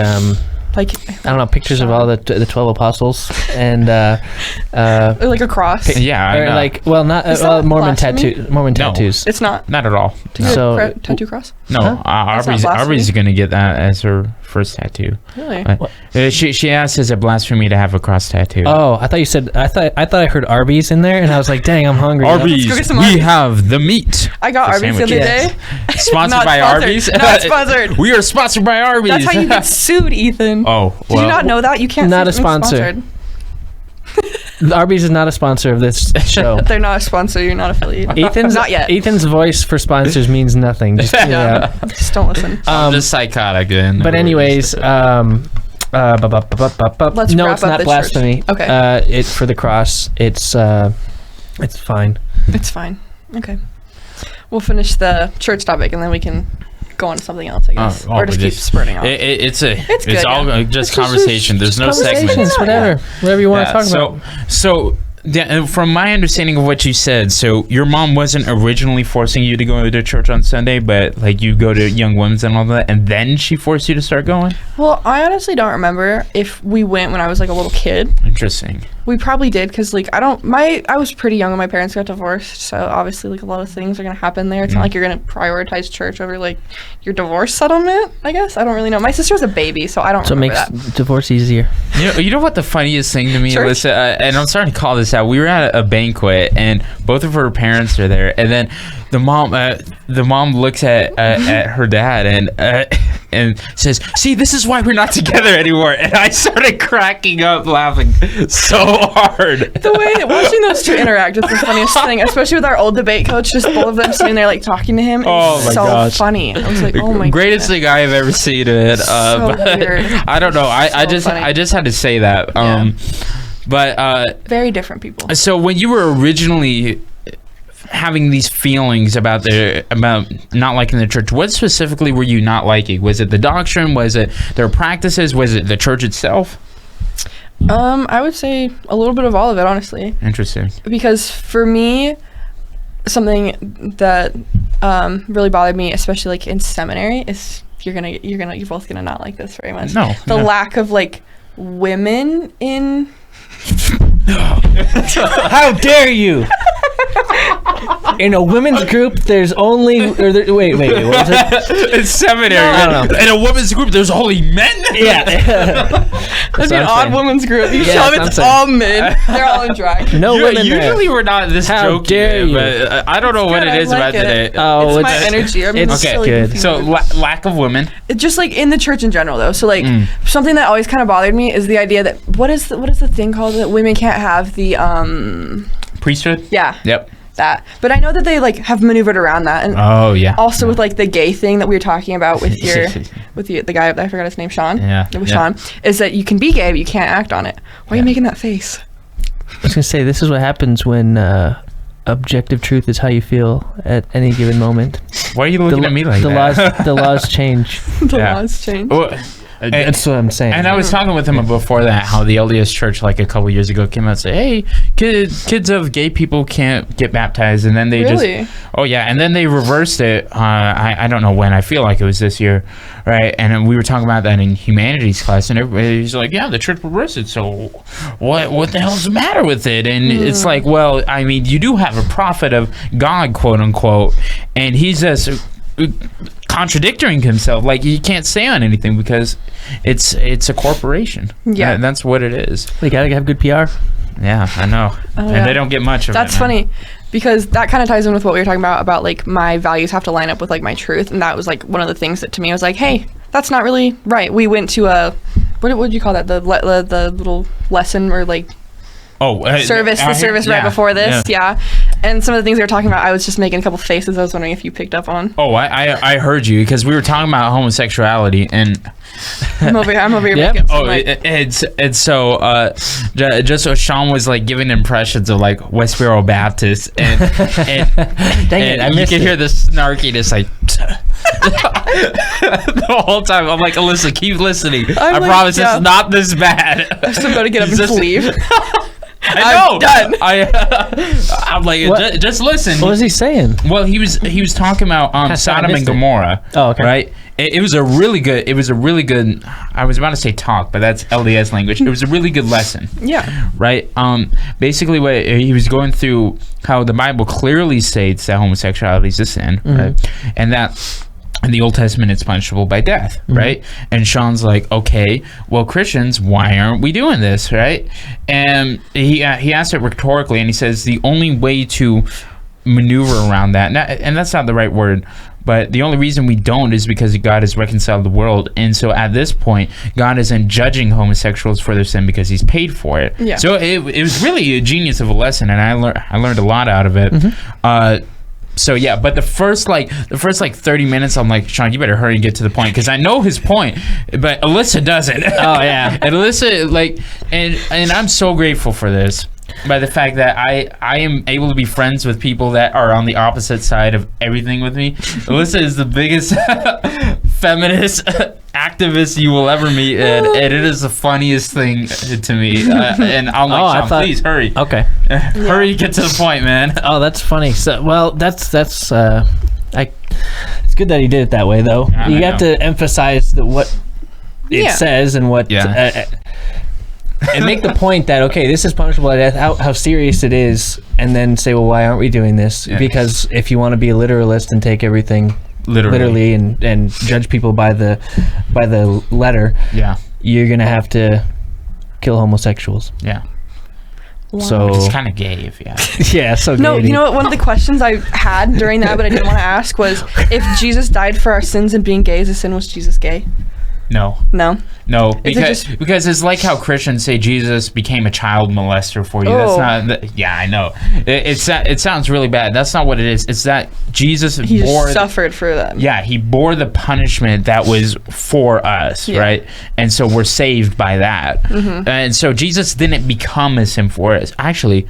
Like, I don't know, pictures of all the 12 apostles and like a cross. Yeah, I or know. like, well, not Is that Mormon blasphemy? Mormon No. tattoos. It's not. Not at all. So Tattoo cross. No, Huh? Aubrey's not blasphemy? gonna get that as her first tattoo. Really? She asked, "Is it blasphemy to have a cross tattoo?" Oh, I thought you said. I thought I heard Arby's in there, and I was like, "Dang, I'm hungry." Arby's, Let's go get some we Arby's. have the meat. I got For Arby's the other sandwiches. day. Sponsored Not by sponsored. Arby's. Not sponsored. We are sponsored by Arby's. That's how you get sued, Ethan. Oh, Did you not know that? You can't. Not sue a sponsor. sponsored. Arby's is not a sponsor of this show. They're not a sponsor. You're not affiliated. Ethan's Not yet. Ethan's voice for sponsors means nothing. Just, yeah. Just don't listen. I'm just psychotic. Then. But anyways, Let's no, wrap it's up not this blasphemy. church. Okay. It for the cross. It's fine. It's fine. Okay. We'll finish the church topic and then we can go on to something else, I guess. Or just keep spurting off. It's good, all yeah. just conversation. There's no segments. Conversations, whatever you want to talk about. So yeah, from my understanding of what you said, so your mom wasn't originally forcing you to go to church on Sunday, but like you go to Young Women's and all that, and then she forced you to start going? Well, I honestly don't remember if we went when I was like a little kid. Interesting. We probably did, because like I was pretty young when my parents got divorced, so obviously like a lot of things are gonna happen there. It's not like you're gonna prioritize church over like your divorce settlement, I guess. I don't really know. My sister was a baby, so I don't So it remember makes that. divorce easier. You know what the funniest thing to me, Church? Alyssa, and I'm starting to call this out. We were at a banquet, and both of her parents are there, and then the mom looks at her dad and says, "See, this is why we're not together anymore." And I started cracking up, laughing so hard. The way watching those two interact is the funniest thing, especially with our old debate coach, just both of them sitting there like talking to him. It Oh was my so gosh. funny. I was like, oh my Greatest thing I have ever seen it. So But weird. I don't know. I funny. just had to say that. Yeah. But Very different people. so when you were originally having these feelings about not liking the church, what specifically were you not liking? Was it the doctrine? Was it their practices? Was it the church itself? I would say a little bit of all of it, honestly. Interesting. Because for me, something that really bothered me, especially like in seminary, is you're both gonna not like this very much. No. The lack of like women in. How dare you? In a women's group, there's only. Wait, what was it? It's seminary. I don't know. In a women's group, there's only men. Yeah. That'd be an odd women's group. You Yeah, show them, that's it's what I'm all men. They're all in drag. No women Usually there. we're not this How joking, dare you. but I don't know what good, it I is like about it. today. Oh, It's my energy. I'm it's really good. confused. So lack of women. It's just like in the church in general, though. So like something that always kind of bothered me is the idea that what is the thing called that women can't have the Priesthood. yeah Yep. that. But I know that they like have maneuvered around that, and Oh yeah. also with like the gay thing that we were talking about with the guy, I forgot his name, Sean. Yeah, It was yeah. Sean. Is that you can be gay but you can't act on it. Why are you making that face? I was gonna say this is what happens when objective truth is how you feel at any given moment. Why are you looking at me like the that? laws change. The Yeah. laws change. Well, That's what I'm saying. And I was talking with him before that, how the LDS Church, like a couple years ago, came out and said, "Hey, kids of gay people can't get baptized," and then they and then they reversed it. I don't know when. I feel like it was this year, right? And then we were talking about that in humanities class, and everybody's like, "Yeah, the church reversed it. So what the hell's the matter with it?" And it's like, well, I mean, you do have a prophet of God, quote unquote, and he's just contradicting himself. Like, you can't say on anything because it's a corporation. Yeah, that's what it is. You gotta have good PR. Yeah, I know. And they don't get much of it. That's funny, because that kind of ties in with what we were talking about like my values have to line up with like my truth, and that was like one of the things that to me I was like, hey, that's not really right. We went to a what would you call that, the little lesson or like service right before this, and some of the things they were talking about, I was just making a couple faces. I was wondering if you picked up on. I heard you, because we were talking about homosexuality, and I'm over here making just so Sean was like giving impressions of like Westboro Baptist, and dang it, I you could hear the snarkiness like the whole time. I'm like, Alyssa, keep listening. I promise it's not this bad. I'm still going to get up and leave. I know. I'm done. I'm like, just listen. What was he saying? Well, he was talking about Sodom and Gomorrah. Oh, okay. Right. It was a really good. I was about to say talk, but that's LDS language. It was a really good lesson. Yeah. Right. Basically, what he was going through, how the Bible clearly states that homosexuality is a sin, right, and that in the Old Testament it's punishable by death, right? And Sean's like, okay, well, Christians, why aren't we doing this, right? And he asked it rhetorically, and he says the only way to maneuver around that, and that's not the right word, but the only reason we don't is because God has reconciled the world, and so at this point, God isn't judging homosexuals for their sin because He's paid for it. Yeah. So it was really a genius of a lesson, and I learned a lot out of it. So yeah, but the first 30 minutes, I'm like, Sean, you better hurry and get to the point, because I know his point, but Alyssa doesn't. Oh yeah, and Alyssa, like, and I'm so grateful for this, by the fact that I am able to be friends with people that are on the opposite side of everything with me. Alyssa is the biggest feminist activist you will ever meet, and it is the funniest thing to me. And I'm like, Sean, please hurry. Okay. Hurry, get to the point, man. Oh, that's funny. So, well, that's it's good that he did it that way, though. You have to emphasize what it says and what and make the point that, okay, this is punishable by death, how serious it is, and then say, well, why aren't we doing this? Because if you want to be a literalist and take everything literally and judge people by the letter, you're gonna have to kill homosexuals. Wow. So it's kind of gay, if you ask. Yeah, so no, you know what, one of the questions I had during that but I didn't want to ask was, if Jesus died for our sins and being gay is a sin, was Jesus gay? No, because it's like how Christians say Jesus became a child molester for you. That's not. Yeah, I know. It sounds really bad. That's not what it is. It's that Jesus suffered for them. Yeah, he bore the punishment that was for us, right? And so we're saved by that. And so Jesus didn't become a sin for us. Actually,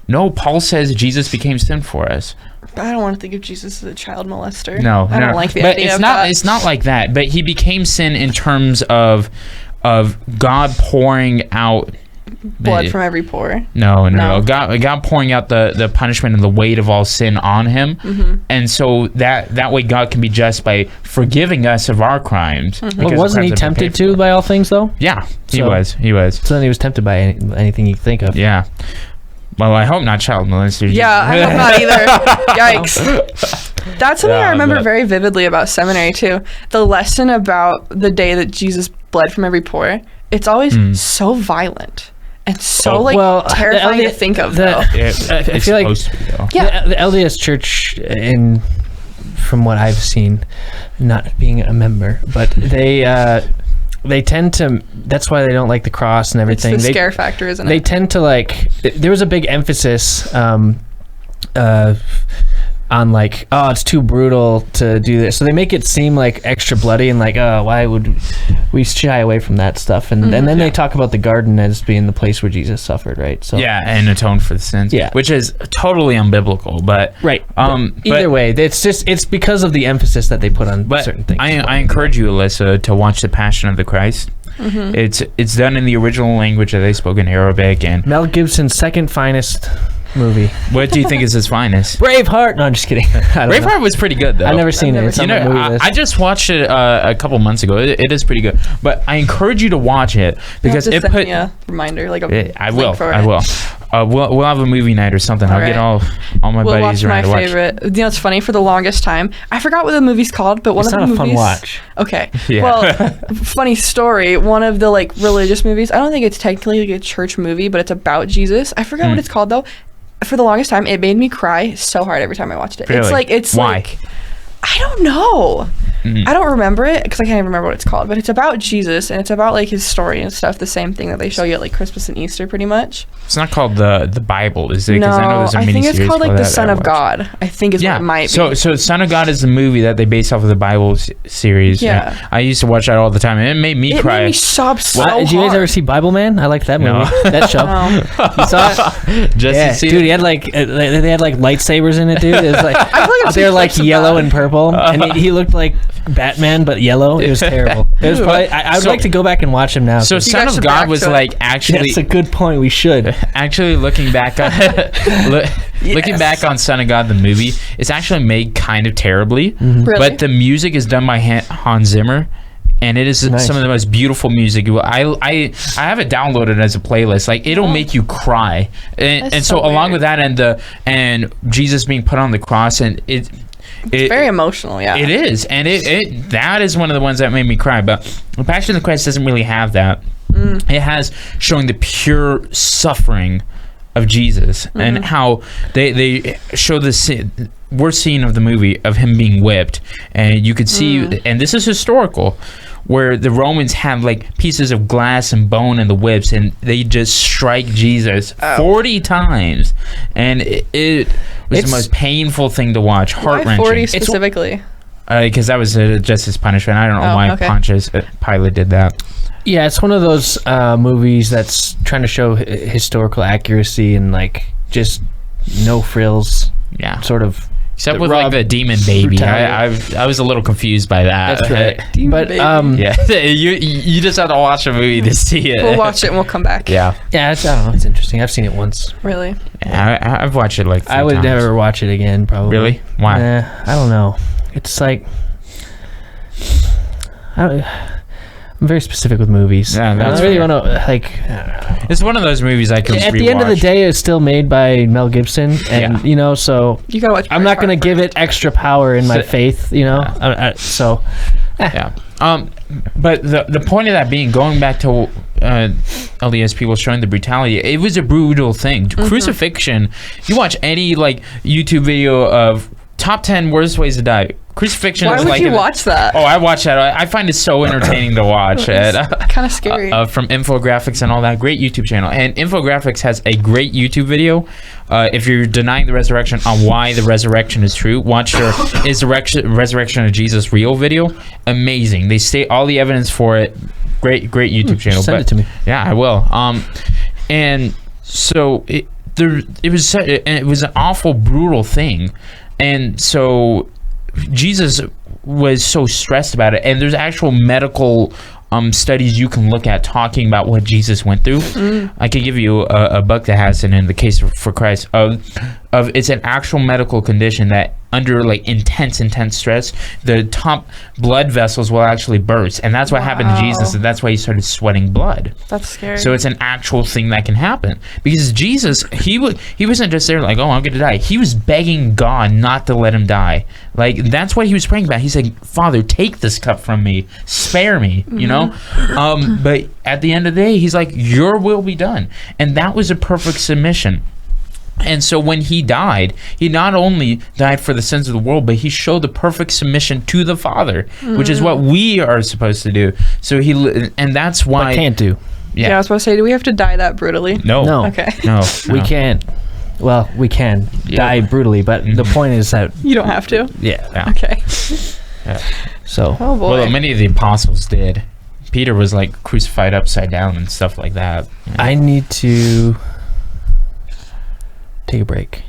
no. Paul says Jesus became sin for us. I don't want to think of Jesus as a child molester. No, I don't like the idea of that. It's not like that. But he became sin in terms of God pouring out blood from every pore. No. God pouring out the punishment and the weight of all sin on him, and so that way God can be just by forgiving us of our crimes. Well, wasn't he tempted to by all things, though? Yeah, he was. So then he was tempted by anything you think of. Yeah. Well, I hope not child molester. Yeah, I hope not either. Yikes. That's something I remember very vividly about seminary, too. The lesson about the day that Jesus bled from every pore, it's always so violent and so terrifying to think of, though. I feel like the LDS Church, from what I've seen, not being a member, but they tend to, that's why they don't like the cross and everything. It's the scare factor, isn't it? They tend to there was a big emphasis on on like, oh, it's too brutal to do this. So they make it seem like extra bloody and like, oh, why would we shy away from that stuff? And then they talk about the garden as being the place where Jesus suffered, right? So and atoned for the sins. Yeah. Which is totally unbiblical, but right. Either way, it's because of the emphasis that they put on certain things. I encourage you, Alyssa, to watch The Passion of the Christ. It's done in the original language that they spoke in Arabic, and Mel Gibson's second finest movie. What do you think is his finest? Braveheart. No, I'm just kidding. Braveheart was pretty good, though. I've never seen it. It's on my movie list. I just watched it a couple months ago. It is pretty good, but I encourage you to watch it because it put me a reminder, like I will. We'll have a movie night or something. I'll get all my buddies around to watch. Favorite. You know, it's funny. For the longest time, I forgot what the movie's called, but one of the movies. It's not a fun watch. Okay. Yeah. Well, funny story. One of the like religious movies. I don't think it's technically like a church movie, but it's about Jesus. I forgot what it's called though. For the longest time, it made me cry so hard every time I watched it. Really? Why? I don't know. I don't remember it because I can't even remember what it's called, but it's about Jesus and it's about like his story and stuff. The same thing that they show you at like Christmas and Easter, pretty much. It's not called the Bible, is it? No, I know there's a I think it's miniseries called like the that Son of God. I think is what it might be. So Son of God is the movie that they base off of the Bible series. Yeah. I used to watch that all the time, and it made me cry. It made me sob so hard. Did you guys ever see Bible Man? I liked that movie. No. That show. You saw it? Dude, he had like they had like lightsabers in it, dude. It was like they're like yellow and purple, and he looked like Batman but yellow. It was terrible. It was probably, I would like to go back and watch him now. So Son of God was like actually. That's a good point. We should actually looking back on looking back on Son of God the movie. It's actually made kind of terribly, Really? but the music is done by Hans Zimmer. And it is some of the most beautiful music. I have it downloaded as a playlist. Like it'll make you cry, and so along with that and Jesus being put on the cross, and it's very emotional. Yeah, it is, and it that is one of the ones that made me cry. But The Passion of the Christ doesn't really have that. It has showing the pure suffering of Jesus and how they show the worst scene of the movie of him being whipped, and you could see, and this is historical, where the Romans had like pieces of glass and bone in the whips, and they just strike Jesus 40 times, and it was the most painful thing to watch, heart-wrenching. Why 40 specifically? Because that was just his punishment. I don't know why Pontius Pilate did that. Yeah, it's one of those movies that's trying to show historical accuracy and like just no frills. Yeah, sort of. Except with like the demon baby, I was a little confused by that. That's right. But you just have to watch a movie to see it. We'll watch it and we'll come back. Yeah. I don't know. It's interesting. I've seen it once. Really? Yeah, I've watched it like 3 I would times. never watch it again. Probably. Really? Why? I don't know. It's like I'm very specific with movies. Yeah, I really want to like. It's one of those movies I can. At the end of the day, it's still made by Mel Gibson, and so you gotta watch. I'm not gonna give it extra power in my faith, so. Yeah. But the point of that being, going back to LDS people showing the brutality, it was a brutal thing. Crucifixion. You watch any like YouTube video of top 10 worst ways to die. Crucifixion. Why would you watch that? Oh, I watch that. I find it so entertaining to watch. Kind of scary. From Infographics and all that. Great YouTube channel. And Infographics has a great YouTube video. If you're denying the resurrection, on why the resurrection is true, watch their Is the Resurrection of Jesus Real video. Amazing. They state all the evidence for it. Great YouTube channel. Send it to me. Yeah, I will. And so it was an awful, brutal thing. And so Jesus was so stressed about it, and there's actual medical studies you can look at talking about what Jesus went through. I could give you a book that has it in the case for Christ of it's an actual medical condition that under like intense stress, the top blood vessels will actually burst, and that's what happened to Jesus, and that's why he started sweating blood. That's scary. So it's an actual thing that can happen, because Jesus, he wasn't just there like, oh, I'm gonna die. He was begging God not to let him die. Like, that's what he was praying about. He's like, Father, take this cup from me, spare me, you know. But at the end of the day, he's like, your will be done, and that was a perfect submission. And so when he died, he not only died for the sins of the world, but he showed the perfect submission to the Father, which is what we are supposed to do. So and that's why I can't do. Yeah, I was supposed to say, do we have to die that brutally? No. Okay. No. We can't. Well, we can die brutally, but the point is that You don't have to. yeah. Okay. Yeah. So Oh boy. Well, many of the apostles did. Peter was like crucified upside down and stuff like that. I need to take a break.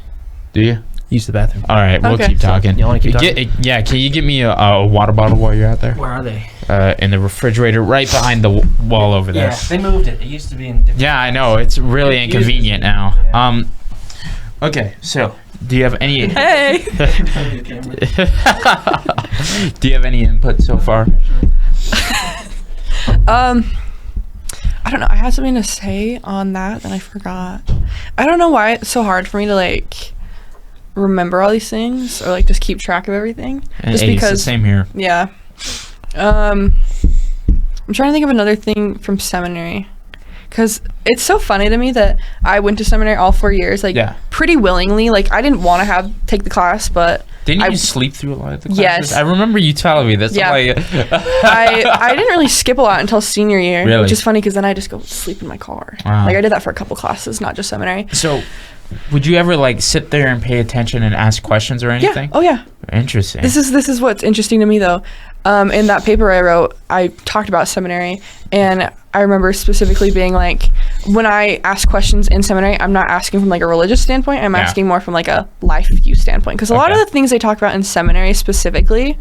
Do you? Use the bathroom. All right, we'll Okay. keep talking. You want to keep talking? Yeah, can you give me a water bottle while you're out there? Where are they? In the refrigerator, right behind the wall over there. Yeah, they moved it. It used to be in different. Yeah, I know. It's really It inconvenient now. Yeah. Okay, so do you have any? Hey. Do you have any input so far? I don't know. I had something to say on that, and I forgot. I don't know why it's so hard for me to like remember all these things or like just keep track of everything. Just Hey, it's the because. same here. Yeah. I'm trying to think of another thing from seminary. Because it's so funny to me that I went to seminary all 4 years, like Yeah. pretty willingly. Like I didn't want to take the class, but Didn't I- you sleep through a lot of the classes? Yes. I remember you telling me this. Yeah. I didn't really skip a lot until senior year, Really? which is funny because then I just go sleep in my car. Wow. Like I did that for a couple classes, not just seminary. So, would you ever like sit there and pay attention and ask questions or anything? Yeah. Oh yeah. Interesting. This is what's interesting to me though. In that paper I wrote, I talked about seminary, and I remember specifically being like, when I ask questions in seminary, I'm not asking from like a religious standpoint. I'm Yeah. asking more from like a life view standpoint. Because a lot of Okay. the things they talk about in seminary specifically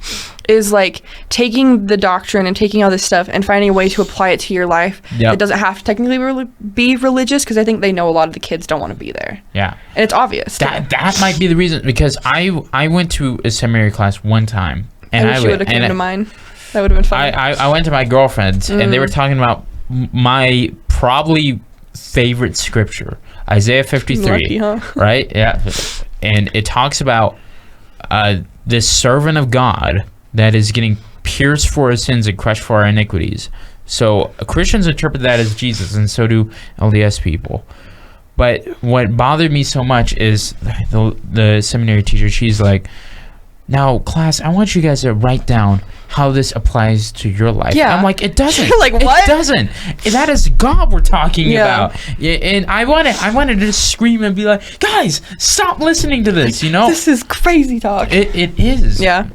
is like taking the doctrine and taking all this stuff and finding a way to apply it to your life. Yep. It doesn't have to technically be religious, because I think they know a lot of the kids don't want to be there, yeah. and it's obvious. too. That might be the reason, because I went to a seminary class one time, and I wish you would have come to mine. That would have been fun. I went to my girlfriend's, and they were talking about my probably favorite scripture, Isaiah 53. Lucky, huh? Right? Yeah. And it talks about this servant of God that is getting pierced for his sins and crushed for our iniquities. So Christians interpret that as Jesus, and so do LDS people. But what bothered me so much is the seminary teacher, she's like, now, class, I want you guys to write down how this applies to your life. Yeah. I'm like, it doesn't. Like, what? It doesn't. That is God we're talking Yeah. about. Yeah, and I wanted to just scream and be like, guys, stop listening to this, you know? This is crazy talk. It is. Yeah.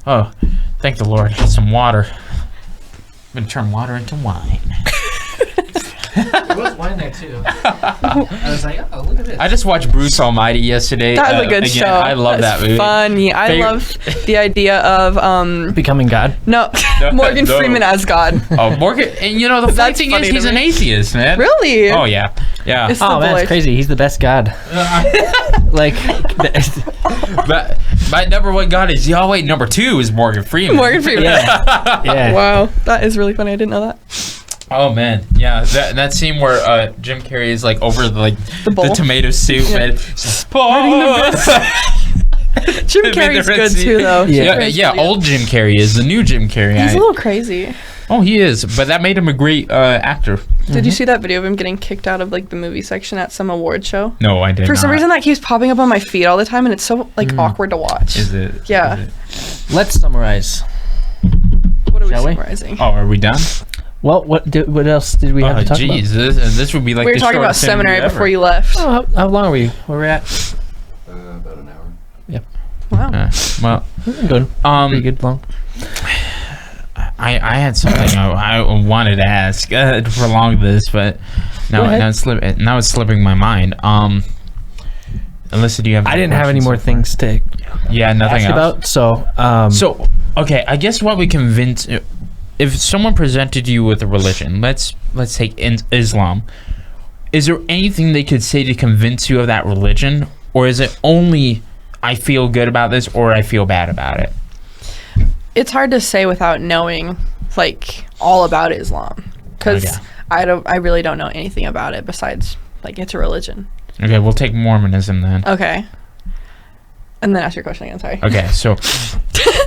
Oh, thank the Lord. Some water. I'm going to turn water into wine. There was wine there too. I was like, oh, look at this. I just watched Bruce Almighty yesterday. That was a good again. show. I love that movie. Funny. I Favorite- love the idea of Becoming God. no, Morgan No. Freeman as God. Oh, Morgan, and you know the funny That's thing funny is to he's an me. atheist, man. Really? Oh yeah, yeah. It's Oh the man, boy. it's crazy. He's the best God. Like, But my number one God is Yahweh. Number two is Morgan Freeman. Morgan Freeman. yeah, yeah. Wow, that is really funny. I didn't know that. Oh man, yeah. That scene where Jim Carrey is like over the bowl? tomato soup Yeah. and Jim Carrey's good too, though. Jim Yeah, Carrey's yeah. pretty good. Old Jim Carrey is the new Jim Carrey. He's a little crazy. Oh, he is, but that made him a great actor. Did you see that video of him getting kicked out of like the movie section at some award show? No, I did For not. some reason, that keeps popping up on my feed all the time, and it's so like awkward to watch. Is it? Yeah. is it? Let's summarize. What are we Shall we? summarizing? Oh, are we done? Well, what else did we have Oh, to talk jeez, this would be like we were the talking about shortest interview seminary ever. before you left. about? Oh, how long are we? Where we're at? About an hour. Wow. Well, Good. Pretty good long. I had something I wanted to ask to prolong this, but Go ahead. now it's slipping my mind. Alyssa, do you have? I didn't have any questions more so far? things to Yeah, nothing ask else. about. So, So okay, I guess what we convince if someone presented you with a religion, let's take Islam. Is there anything they could say to convince you of that religion, or is it only I feel good about this or I feel bad about it? It's hard to say without knowing like all about Islam, because Yeah. I really don't know anything about it besides like it's a religion. Okay, we'll take Mormonism then. Okay. And then ask your question again. Sorry. Okay, so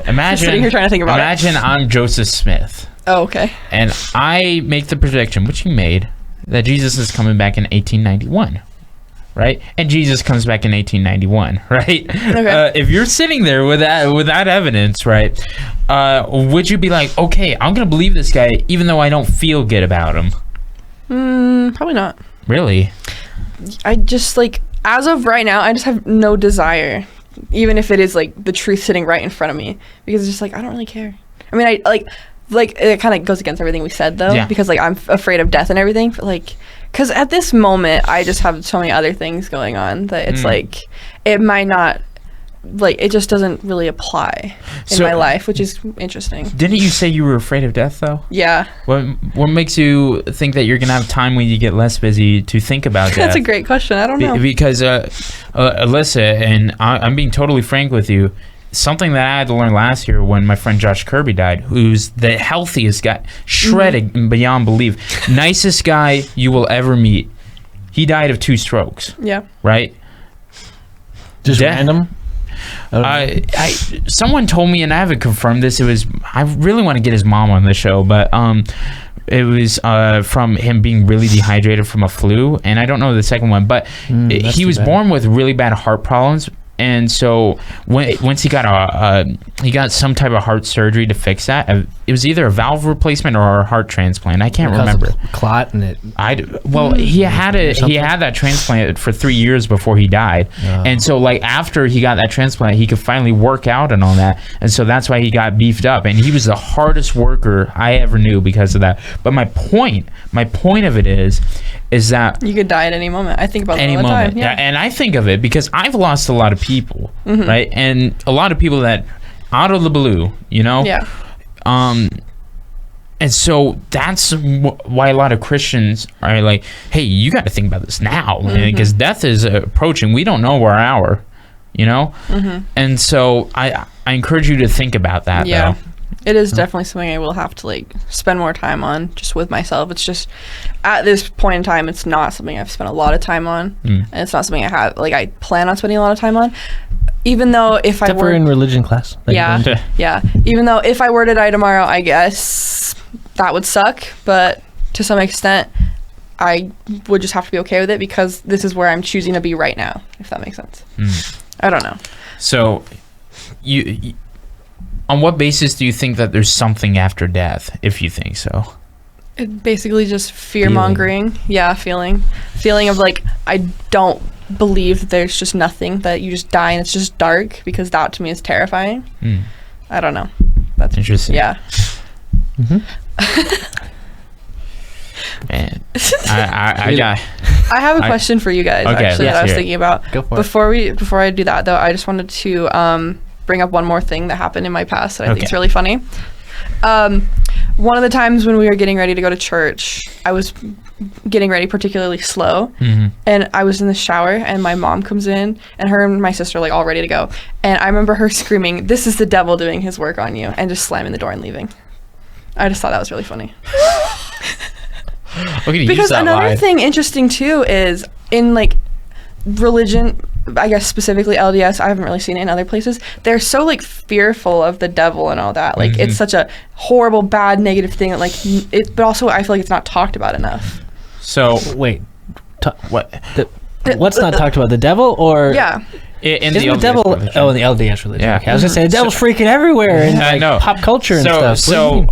imagine sitting here trying to think about it. imagine I'm Joseph Smith, Oh, okay. and I make the prediction, which you made, that Jesus is coming back in 1891, right? And Jesus comes back in 1891, right? Okay. If you're sitting there with that evidence, right? Would you be like, okay, I'm gonna believe this guy, even though I don't feel good about him? Probably not. Really? I just like as of right now, I just have no desire, even if it is like the truth sitting right in front of me, because it's just like I don't really care. I mean, I like it kind of goes against everything we said though, because like I'm afraid of death and everything, but like because at this moment I just have so many other things going on that it's like it might not, like it just doesn't really apply in my life, which is interesting. Didn't you say you were afraid of death though? Yeah. What makes you think that you're gonna have time when you get less busy to think about death? That's a great question. I don't know. Because Alyssa, and I'm being totally frank with you, something that I had to learn last year when my friend Josh Kirby died, who's the healthiest guy, shredded beyond belief, nicest guy you will ever meet. He died of 2 strokes. Yeah. Right? Just random? Someone told me, and I haven't confirmed this. I really want to get his mom on the show, but it was from him being really dehydrated from a flu, and I don't know the second one, but he was born with really bad heart problems. And so once he got some type of heart surgery to fix that. It was either a valve replacement or a heart transplant. I can't remember. Clot in it. He had that transplant for 3 years before he died. And so like after he got that transplant, he could finally work out and all that. And so that's why he got beefed up. And he was the hardest worker I ever knew because of that. But my point of it is that you could die at any moment. I think about that all the time. Yeah, and I think of it because I've lost a lot of people, right? And a lot of people that out of the blue, you know? Yeah. And so that's why a lot of Christians are like, hey, you got to think about this now, because death is approaching. We don't know our hour, you know? And so I encourage you to think about that, though. It is definitely something I will have to like spend more time on just with myself. It's just at this point in time, it's not something I've spent a lot of time on, and it's not something I plan on spending a lot of time on. Even though if I were in religion class, even though if I were to die tomorrow, I guess that would suck. But to some extent, I would just have to be okay with it because this is where I'm choosing to be right now. If that makes sense. I don't know. So, you on what basis do you think that there's something after death, if you think so? It basically just fear-mongering. Feeling of like, I don't believe that there's just nothing, that you just die and it's just dark, because that to me is terrifying. I don't know. That's interesting. Yeah. Man, I have a question for you guys, actually, that I was thinking about. Go for it. Before I do that, though, I just wanted to bring up one more thing that happened in my past that I think is really funny. One of the times when we were getting ready to go to church, I was getting ready particularly slow, and I was in the shower, and my mom comes in, and her and my sister are like all ready to go, and I remember her screaming, "This is the devil doing his work on you," and just slamming the door and leaving. I just thought that was really funny. Because another thing interesting too is in like religion, I guess specifically LDS, I haven't really seen it in other places, they're so like fearful of the devil and all that, like it's such a horrible, bad, negative thing that like but also I feel like it's not talked about enough. So wait, what's not talked about, the devil or in the devil religion? Oh, in the LDS religion. Yeah. Okay. I was gonna say the devil's freaking everywhere in like, pop culture and stuff. So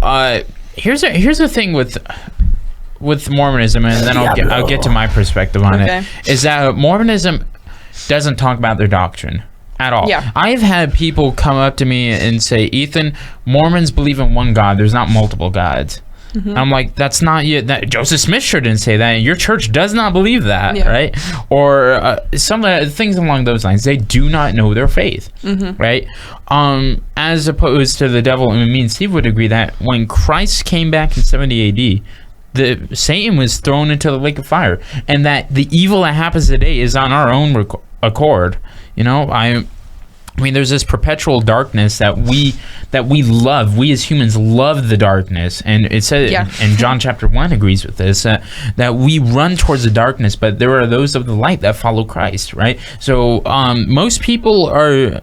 here's the thing with Mormonism, and then I'll get to my perspective on it, is that Mormonism doesn't talk about their doctrine at all. I've had people come up to me and say, Ethan, Mormons believe in one God, there's not multiple gods. I'm like, that's not you. Joseph Smith sure didn't say that, and your church does not believe that, right? Or some things along those lines. They do not know their faith, right? As opposed to the devil, and me and Steve would agree that when Christ came back in 70 AD, Satan was thrown into the lake of fire, and that the evil that happens today is on our own accord. You know, I mean, there's this perpetual darkness that we love. We as humans love the darkness, and it says, and John chapter 1 agrees with this, that we run towards the darkness, but there are those of the light that follow Christ, right? So most people are,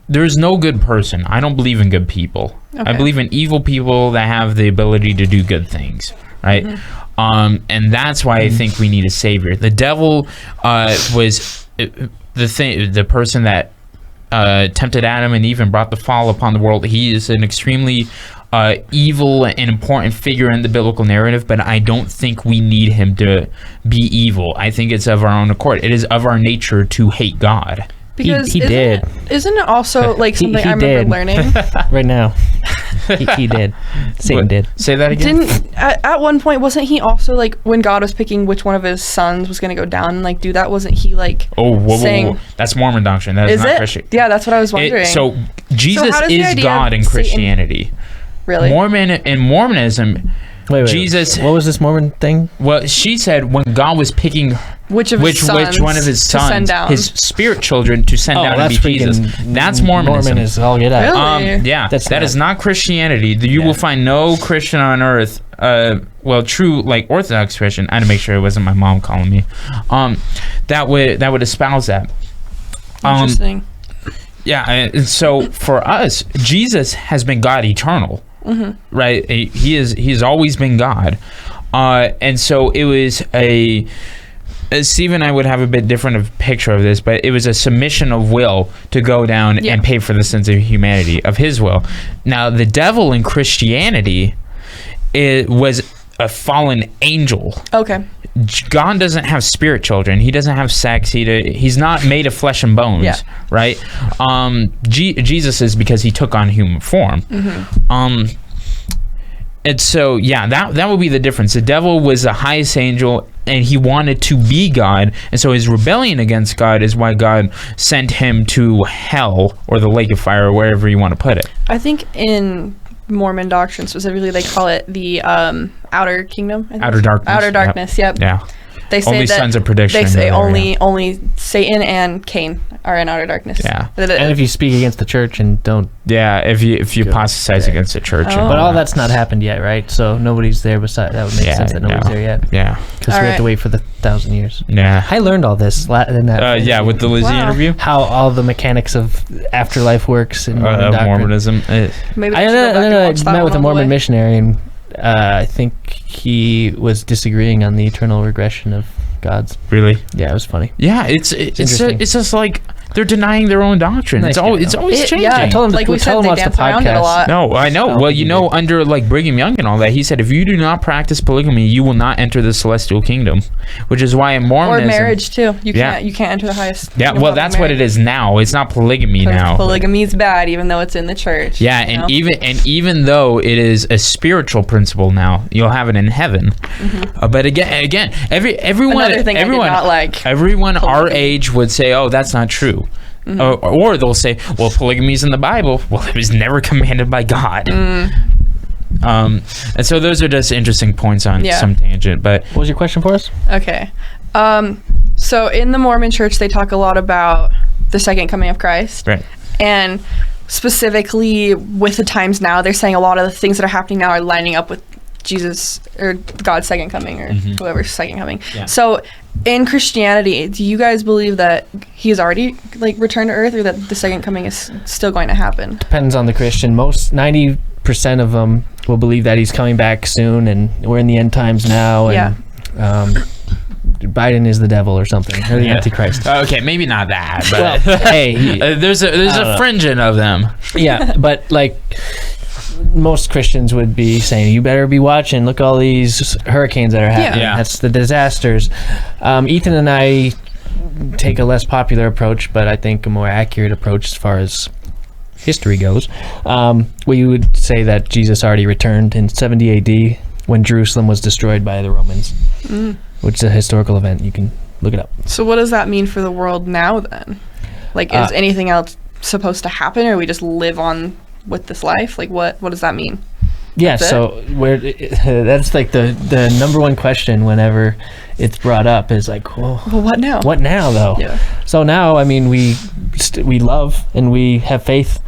there's no good person. I don't believe in good people. I believe in evil people that have the ability to do good things, right? And that's why I think we need a savior. The devil was the person that tempted Adam and Eve and brought the fall upon the world. He is an extremely evil and important figure in the biblical narrative, but I don't think we need him to be evil. I think it's of our own accord. It is of our nature to hate God. Because he did. Isn't it also like something he I remember did. learning? Right now. He did. Satan did. Say that again. At one point, wasn't he also like, when God was picking which one of his sons was going to go down and like do that, wasn't he like whoa. That's Mormon doctrine. That is not Christian. Yeah, that's what I was wondering. So Jesus how does the is idea God of in Satan- Christianity. Really? In Mormonism, Wait. Jesus. What was this Mormon thing? Well, she said when God was picking which one of his to send sons, down. his spirit children, to send down and be Jesus. That's Mormonism. Mormon is all get out. Really? Yeah, that is not not Christianity. You will find no Christian on earth, true like Orthodox Christian. I had to make sure it wasn't my mom calling me. That would espouse that. Interesting. Yeah, and so for us, Jesus has been God eternal, right? He has always been God, and so it was Steve and I would have a bit different of picture of this, but it was a submission of will to go down and pay for the sins of humanity, of his will. Now, the devil in Christianity, it was a fallen angel. Okay. God doesn't have spirit children. He doesn't have sex. He's not made of flesh and bones, right? Jesus is, because he took on human form. And so, that would be the difference. The devil was the highest angel, and he wanted to be God. And so his rebellion against God is why God sent him to hell, or the lake of fire, or wherever you want to put it. I think in Mormon doctrine specifically, they call it the outer kingdom. Outer darkness. Outer darkness, yep. Yeah. They say only that sons of perdition. They say only Satan and Cain are in outer darkness. Yeah. And if you speak against the church and don't... Yeah, if you apostatize against the church. Oh. But all that's not happened yet, right? So nobody's there beside... That would make sense that nobody's there yet. Yeah. Because we have to wait for the 1,000 years. Yeah. I learned all this in that... with the Lizzie interview. How all the mechanics of afterlife works in Mormonism. Maybe I met with a Mormon missionary, and I think he was disagreeing on the eternal regression of gods. Really? Yeah, it was funny. Yeah, it's just like they're denying their own doctrine. Nice It's always changing. Yeah, I told him like to we said, they watch the dance around it a podcast. lot. No, I know. Well, you know, under like Brigham Young and all that, he said if you do not practice polygamy, you will not enter the celestial kingdom. Which is why in Mormonism, or marriage too. You can't enter the highest. Yeah, well, that's what it is now. It's not polygamy now. Polygamy is bad, even though it's in the church. Yeah, and even though it is a spiritual principle now, you'll have it in heaven. But again, everyone, another thing I did not like. Everyone our age would say, "Oh, that's not true." Or they'll say, well, polygamy's in the Bible. Well, it was never commanded by God. And so those are just interesting points on some tangent. But what was your question for us? Okay. So in the Mormon church, they talk a lot about the second coming of Christ. Right. And specifically with the times now, they're saying a lot of the things that are happening now are lining up with Jesus or God's second coming, or whoever's second coming. Yeah. So in Christianity, do you guys believe that he has already like returned to earth, or that the second coming is still going to happen? Depends on the Christian. Most 90% of them will believe that he's coming back soon, and we're in the end times now, and Biden is the devil or something, or the Antichrist. Okay, maybe not that, but well, hey, there's a fringing of them. Yeah, but like most Christians would be saying, you better be watching. Look, all these hurricanes that are happening. Yeah. That's the disasters. Ethan and I take a less popular approach, but I think a more accurate approach as far as history goes. We would say that Jesus already returned in 70 AD when Jerusalem was destroyed by the Romans, which is a historical event. You can look it up. So what does that mean for the world now then? Like, is anything else supposed to happen, or we just live on with this life? Like, what does that mean? Yeah, so that's like the number one question whenever it's brought up is like, well, what now? What now, though? Yeah. So now, I mean, we love and we have faith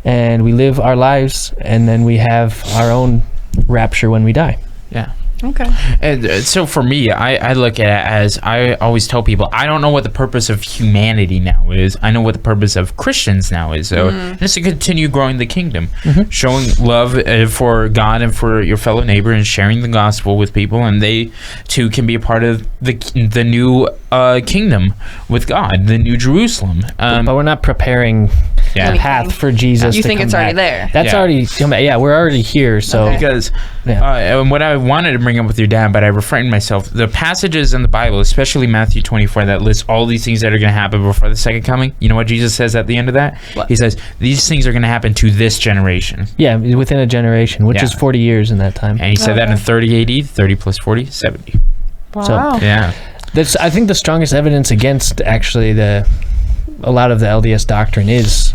and we live our lives, and then we have our own rapture when we die. Yeah. Okay. And so for me, I look at it as, I always tell people, I don't know what the purpose of humanity now is. I know what the purpose of Christians now is. So just to continue growing the kingdom, showing love for God and for your fellow neighbor, and sharing the gospel with people, and they too can be a part of the new kingdom with God, the New Jerusalem. But we're not preparing the path for Jesus. You to think come it's already back. there? That's already come back. Yeah, we're already here. So because and what I wanted to bring up with your dad, but I refrained myself. The passages in the Bible, especially Matthew 24, that lists all these things that are going to happen before the second coming. You know what Jesus says at the end of that? What? He says these things are going to happen to this generation. yeah, within a generation, which is 40 years in that time. And he said that in 30 AD, 30 plus 40, 70. Wow. Yeah. That's, I think, the strongest evidence against actually a lot of the LDS doctrine is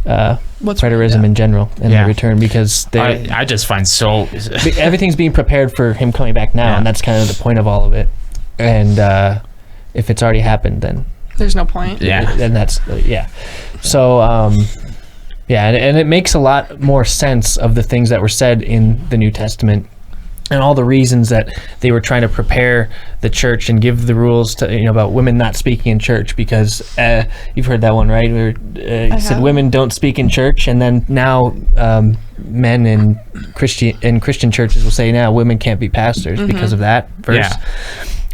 preterism in general and the return, because I just find so everything's being prepared for him coming back now, and that's kind of the point of all of it. And if it's already happened, then there's no point. And that's So and it makes a lot more sense of the things that were said in the New Testament and all the reasons that they were trying to prepare the church and give the rules to, about women not speaking in church, because you've heard that one, right? Where he said women don't speak in church, and then now men in Christian churches will say now women can't be pastors because of that verse.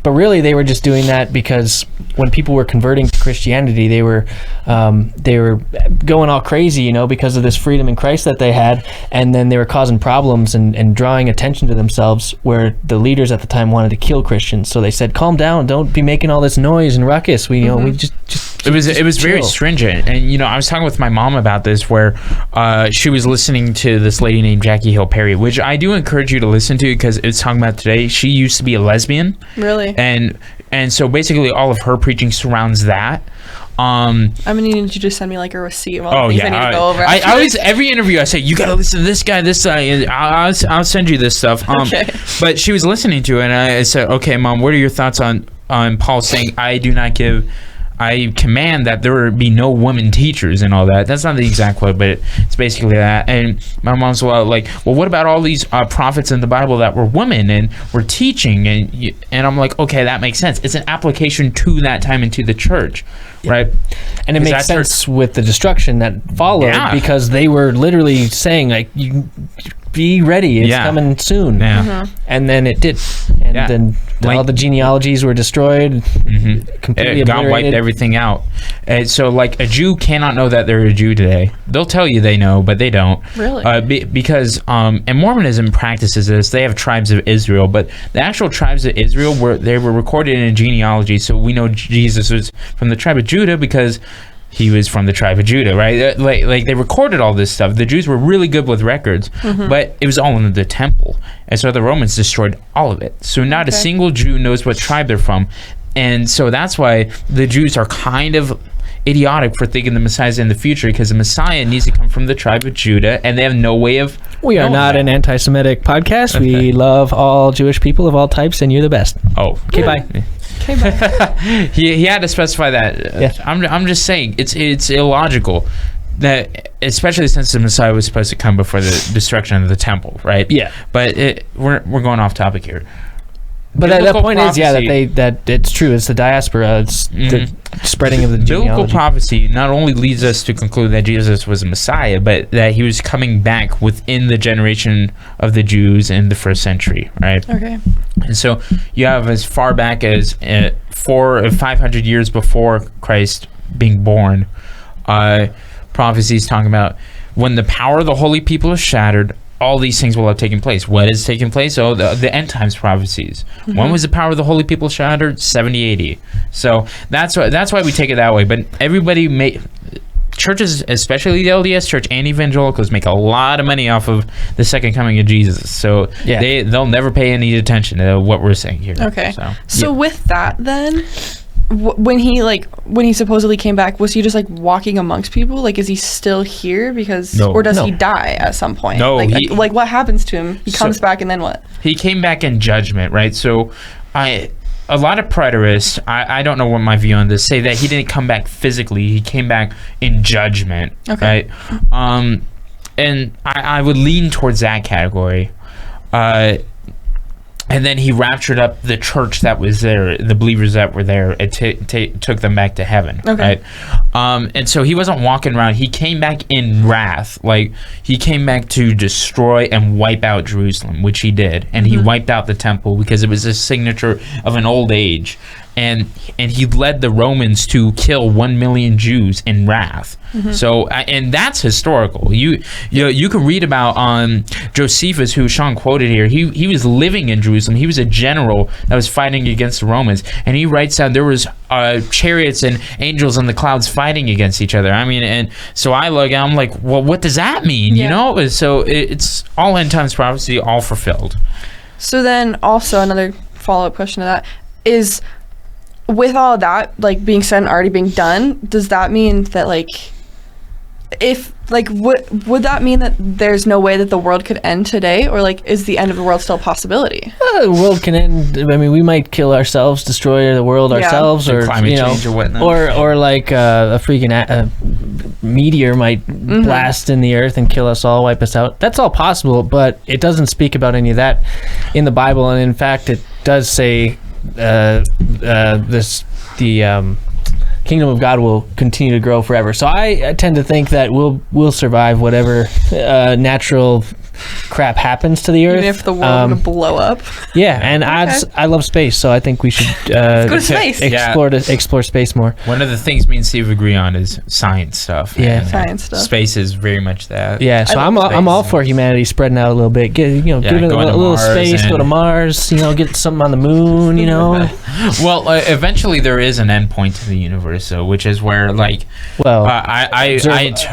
But really, they were just doing that because when people were converting to Christianity, they were going all crazy, because of this freedom in Christ that they had, and then they were causing problems and drawing attention to themselves, where the leaders at the time wanted to kill Christians. So they said, "Calm down! Don't be making all this noise and ruckus. We just." It was very stringent, and I was talking with my mom about this, where she was listening to this lady named Jackie Hill Perry, which I do encourage you to listen to because it's talking about today. She used to be a lesbian, really, and so basically all of her preaching surrounds that. I'm gonna need you to send me like a receipt of all the things I need to go over. I always, every interview I say, you gotta listen to this guy, this guy. I'll send you this stuff. Okay. But she was listening to it, and I said, okay, Mom, what are your thoughts on Paul saying, I command that there be no women teachers and all that. That's not the exact quote, but it's basically that. And my mom's like, well, what about all these prophets in the Bible that were women and were teaching? And I'm like, okay, that makes sense. It's an application to that time and to the church, right? And it makes sense with the destruction that followed, because they were literally saying, like, you be ready, it's coming soon. And then it did. And then all the genealogies were destroyed, completely God wiped everything out. So like a Jew cannot know that they're a Jew today. They'll tell you they know, but they don't. Really? Because and Mormonism practices this. They have tribes of Israel, but the actual tribes of Israel were recorded in a genealogy. So we know Jesus was from the tribe of Judah because he was from the tribe of Judah, right? Like they recorded all this stuff. The Jews were really good with records, but it was all in the temple. And so the Romans destroyed all of it. So not a single Jew knows what tribe they're from. And so that's why the Jews are kind of idiotic for thinking the Messiah's in the future, because the Messiah needs to come from the tribe of Judah, and they have no way of We are not an anti-Semitic podcast. We love all Jewish people of all types, and you're the best. Oh. Okay, bye. Okay, bye. he had to specify that. I'm just saying it's illogical that, especially since the Messiah was supposed to come before the destruction of the temple, right? Yeah. But we're going off topic here. But the point is, that it's true. It's the diaspora. It's the spreading of the genealogy. Biblical prophecy not only leads us to conclude that Jesus was a Messiah, but that he was coming back within the generation of the Jews in the first century, right? Okay. And so you have as far back as 400 or 500 years before Christ being born, prophecies talking about when the power of the holy people is shattered, all these things will have taken place. What has taken place? Oh, the end times prophecies. When was the power of the holy people shattered? 70 AD. So that's why we take it that way. But everybody churches, especially the LDS Church and evangelicals, make a lot of money off of the second coming of Jesus. So they'll never pay any attention to what we're saying here. Okay. So with that, then, when he supposedly came back, was he just like walking amongst people? Like, is he still here? Or does he die at some point? No. Like what happens to him? He comes back, and then what? He came back in judgment, right? So a lot of preterists, I don't know what my view on this, say that he didn't come back physically. He came back in judgment, right? And I would lean towards that category. And then he raptured up the church that was there, the believers that were there, and took them back to heaven, right? And so he wasn't walking around. He came back in wrath. Like, he came back to destroy and wipe out Jerusalem, which he did. And he wiped out the temple because it was a signature of an old age. And he led the Romans to kill 1 million Jews in wrath. So, and that's historical. You can read about Josephus, who Sean quoted here. He was living in Jerusalem. He was a general that was fighting against the Romans, and he writes down there was chariots and angels in the clouds fighting against each other. I mean, and so I'm like, well, what does that mean? You know? So it's all end times prophecy, all fulfilled. So then, also another follow-up question to that is, with all that, like, being said and already being done, does that mean that, like, if, like, would that mean that there's no way that the world could end today? Or, like, is the end of the world still a possibility? The world can end. I mean, we might kill ourselves, destroy the world ourselves, or climate change or whatnot. Or like a freaking meteor might blast in the earth and kill us all, wipe us out. That's all possible, but it doesn't speak about any of that in the Bible. And in fact, it does say the kingdom of God will continue to grow forever. So I tend to think that we'll survive whatever natural crap happens to the earth. Even if the world would blow up. Yeah, and I love space, so I think we should go to space. Explore space more. One of the things me and Steve agree on is science stuff. Yeah, science stuff. Space is very much that. Yeah, so I'm all for humanity spreading out a little bit. Give it a little space, go to Mars. Get something on the moon. Well, eventually there is an end point to the universe, so which is where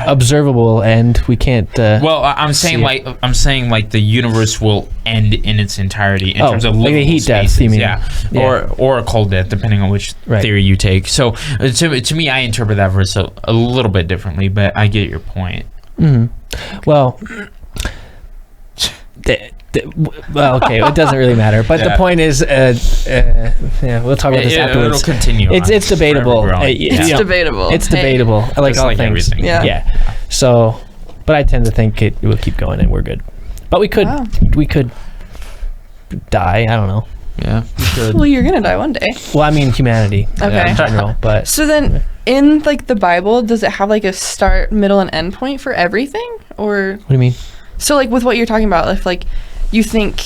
observable end. We can't. I'm saying like the universe will end in its entirety in terms of like a heat death. You mean? Yeah. Or a cold death, depending on which theory you take. So to me, I interpret that verse a little bit differently, but I get your point. Well. Well, okay, it doesn't really matter. But the point is, we'll talk about this afterwards. It'll continue. It's debatable. It's debatable. It's debatable. Like all things. Everything. Yeah. So, but I tend to think it will keep going, and we're good. But we could die. I don't know. Yeah. Well, you're gonna die one day. Well, I mean humanity. Okay. In general, but so then, in like the Bible, does it have like a start, middle, and end point for everything, or? What do you mean? So like with what you're talking about, if like you think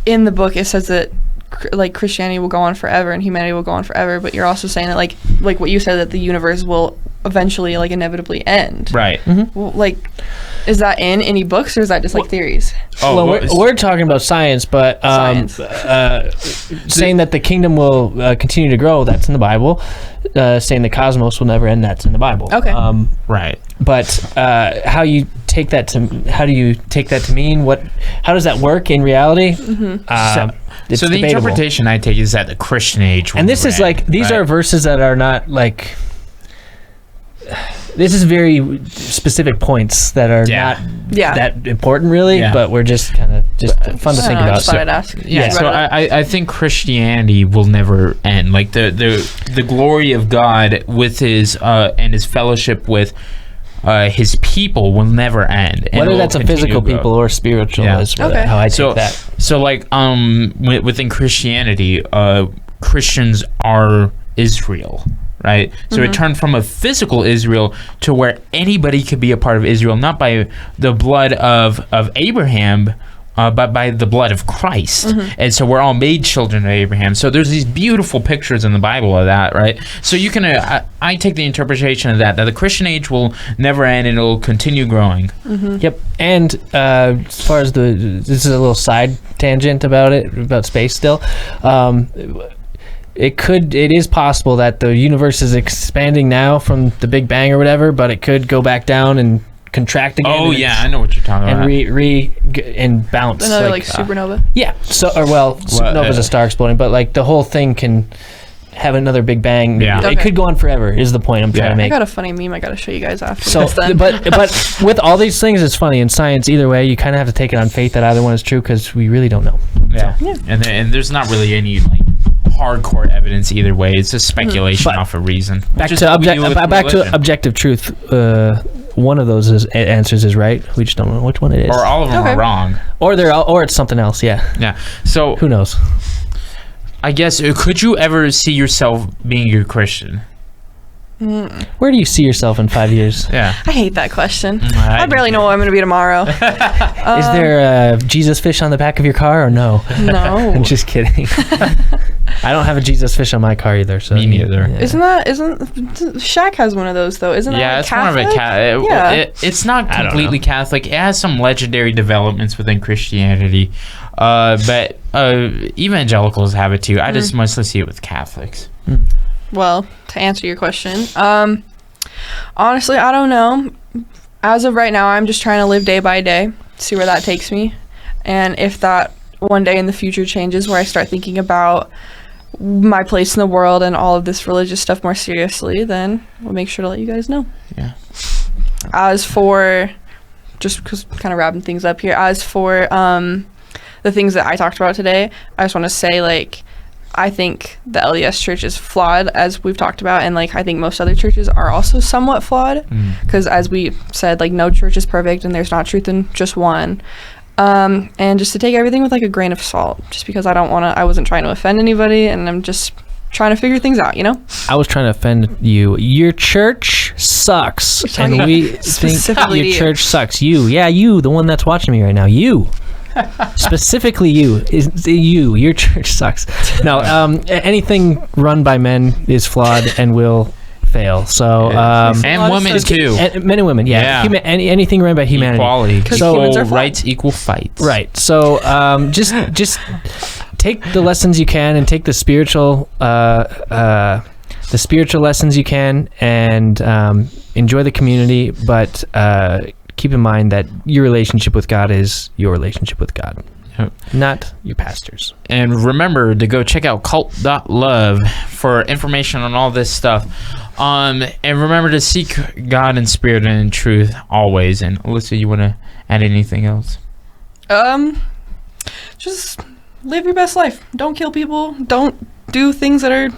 in the book it says that like Christianity will go on forever and humanity will go on forever, but you're also saying that like what you said, that the universe will eventually like inevitably end. Right. Well, like, is that in any books or is that just like theories? We're talking about science, but saying that the kingdom will continue to grow, that's in the Bible. Saying the cosmos will never end, that's in the Bible. Okay. Right. But how do you take that to mean? How does that work in reality? It's so the debatable. interpretation I take is that the Christian age will and this is like these are verses that are not like. This is very specific points that are not that important, really. Yeah. But we're just kind of fun to think about. So I'd ask. So I think Christianity will never end. Like the glory of God with his and his fellowship with his people will never end. Whether that's a physical people or spiritual is how I take that. So like within Christianity, Christians are Israel. Right, so it turned from a physical Israel to where anybody could be a part of Israel, not by the blood of Abraham, but by the blood of Christ. And so we're all made children of Abraham. So there's these beautiful pictures in the Bible of that, right? So you can, I take the interpretation of that the Christian age will never end and it'll continue growing. Yep. And as far as this is a little side tangent about space still. It is possible that the universe is expanding now from the Big Bang or whatever, but it could go back down and contract again. Oh yeah, I know what you're talking about. And bounce. Another like supernova. Yeah. So supernova is a star exploding, but like the whole thing can have another Big Bang. Yeah. It could go on forever. Is the point I'm trying to make. I got a funny meme I got to show you guys after. So, but with all these things, it's funny in science. Either way, you kind of have to take it on faith that either one is true because we really don't know. Yeah. So. And there's not really any like hardcore evidence either way. It's just speculation off a reason. Back to objective truth. One of those answers is right. We just don't know which one it is. Or all of them are wrong. Or it's something else. Yeah. Yeah. So who knows? I guess could you ever see yourself being a Christian? Where do you see yourself in 5 years? Yeah. I hate that question. I barely know what I'm going to be tomorrow. Is there a Jesus fish on the back of your car or no? No. I'm just kidding. I don't have a Jesus fish on my car either. So Me neither. Yeah. Isn't Shaq has one of those though? Isn't that Yeah, like it's Catholic? more of a Catholic. Yeah. It's not I don't completely know. Catholic. It has some legendary developments within Christianity, but evangelicals have it too. I just mostly see it with Catholics. Well, to answer your question, honestly, I don't know. As of right now, I'm just trying to live day by day, see where that takes me. And if that one day in the future changes where I start thinking about my place in the world and all of this religious stuff more seriously, then we'll make sure to let you guys know. Yeah. As for, just because kind of wrapping things up here, as for the things that I talked about today, I just want to say, like, I think the LDS church is flawed, as we've talked about, and like I think most other churches are also somewhat flawed, because as we said, like no church is perfect and there's not truth in just one. And just to take everything with like a grain of salt, just because I wasn't trying to offend anybody, and I'm just trying to figure things out, you know? I was trying to offend you. Your church sucks. And we think Specifically to your you. church sucks. You, the one that's watching me right now. You. Specifically you. Your church sucks. No, anything run by men is flawed and will fail. So And women too. men and women, yeah. Anything run by humanity. Equality. So humans are Equal flawed. rights, equal fights. Right. So just take the lessons you can and take the spiritual lessons you can, and enjoy the community, but keep in mind that your relationship with God is your relationship with God, not your pastors. And remember to go check out cult.love for information on all this stuff. And remember to seek God in spirit and in truth always. And Alyssa, you want to add anything else? Just live your best life. Don't kill people. Don't do things that are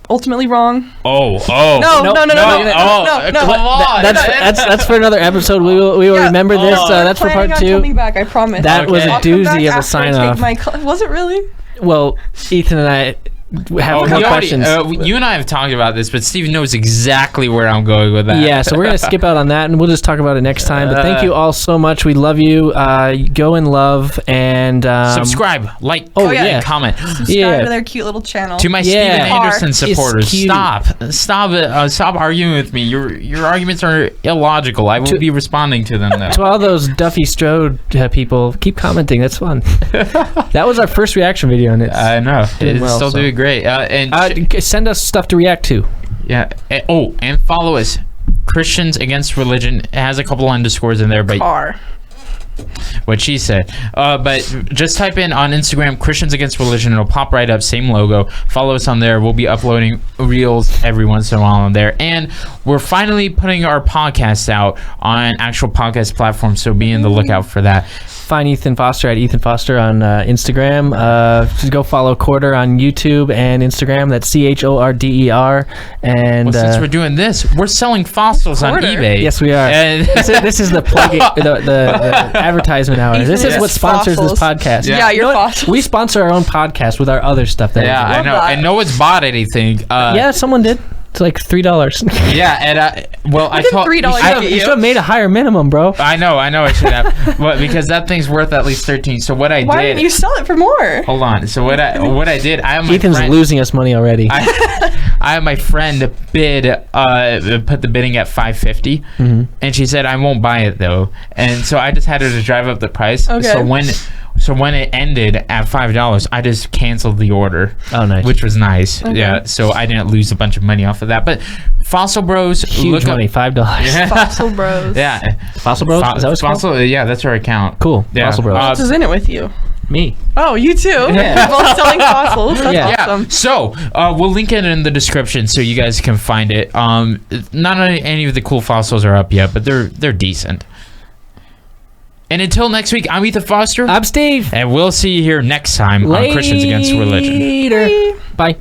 ultimately wrong. Oh. No. Come on. That's for another episode. We will remember this. That's for part 2. Coming back, I promise. That was a I'll come back doozy of a after I sign take off. was it really? Well, Ethan and I have a couple questions. You and I have talked about this, but Steve knows exactly where I'm going with that. Yeah, so we're going to skip out on that, and we'll just talk about it next time. But thank you all so much. We love you. Go in love, and subscribe, like, yeah. comment. Subscribe to their cute little channel. To my Yeah. Steven Anderson It's supporters, cute. stop arguing with me. Your arguments are illogical. I will be responding to them though. to all those Duffy Strode people, keep commenting. That's fun. That was our first reaction video, and it's I know doing it's well, still so. doing great. send us stuff to react to. Yeah. And follow us. Christians Against Religion. It has a couple underscores in there, but Car. what she said. But just type in on Instagram Christians Against Religion. It'll pop right up. Same logo. Follow us on there. We'll be uploading reels every once in a while on there. And we're finally putting our podcast out on actual podcast platforms. So be in the lookout for that. Find Ethan Foster at Ethan Foster on Instagram. Go follow Quarter on YouTube and Instagram. That's CHORDER. And Well, since we're doing this, we're selling fossils on Quarter? eBay. yes, we are. And This is the plug, the advertisement hour. This is Ethan what is sponsors fossils. this podcast. Yeah, You your know what? fossils. We sponsor our own podcast with our other stuff. That yeah, we do. I know. that. And no one's bought anything. Yeah, someone did. It's like $3. Yeah, and I did told $3 You get should have made a higher minimum, bro. I know I should have, but because that thing's worth at least 13. So what I Why did? didn't you sell it for more? Hold on. So what I did? I have my Ethan's friend, losing us money already. I have my friend put the bidding at $550, and she said I won't buy it though, and so I just had her to drive up the price. Okay. So when it ended at $5, I just canceled the order. Oh, nice. Which was nice. Okay. Yeah. So I didn't lose a bunch of money off of that. But Fossil Bros, Huge look money, up, $5. Fossil Bros. Yeah. Fossil Bros? Is that what it's called? Fossil. Yeah, that's our account. Cool. Yeah. Fossil Bros. Who else is in it with you? Me. Oh, you too. Yeah. You're both selling fossils. That's Yeah. awesome. So we'll link it in the description so you guys can find it. Not any of the cool fossils are up yet, but they're decent. And until next week, I'm Ethan Foster. I'm Steve. And we'll see you here next time on Christians Against Religion. Later. Bye.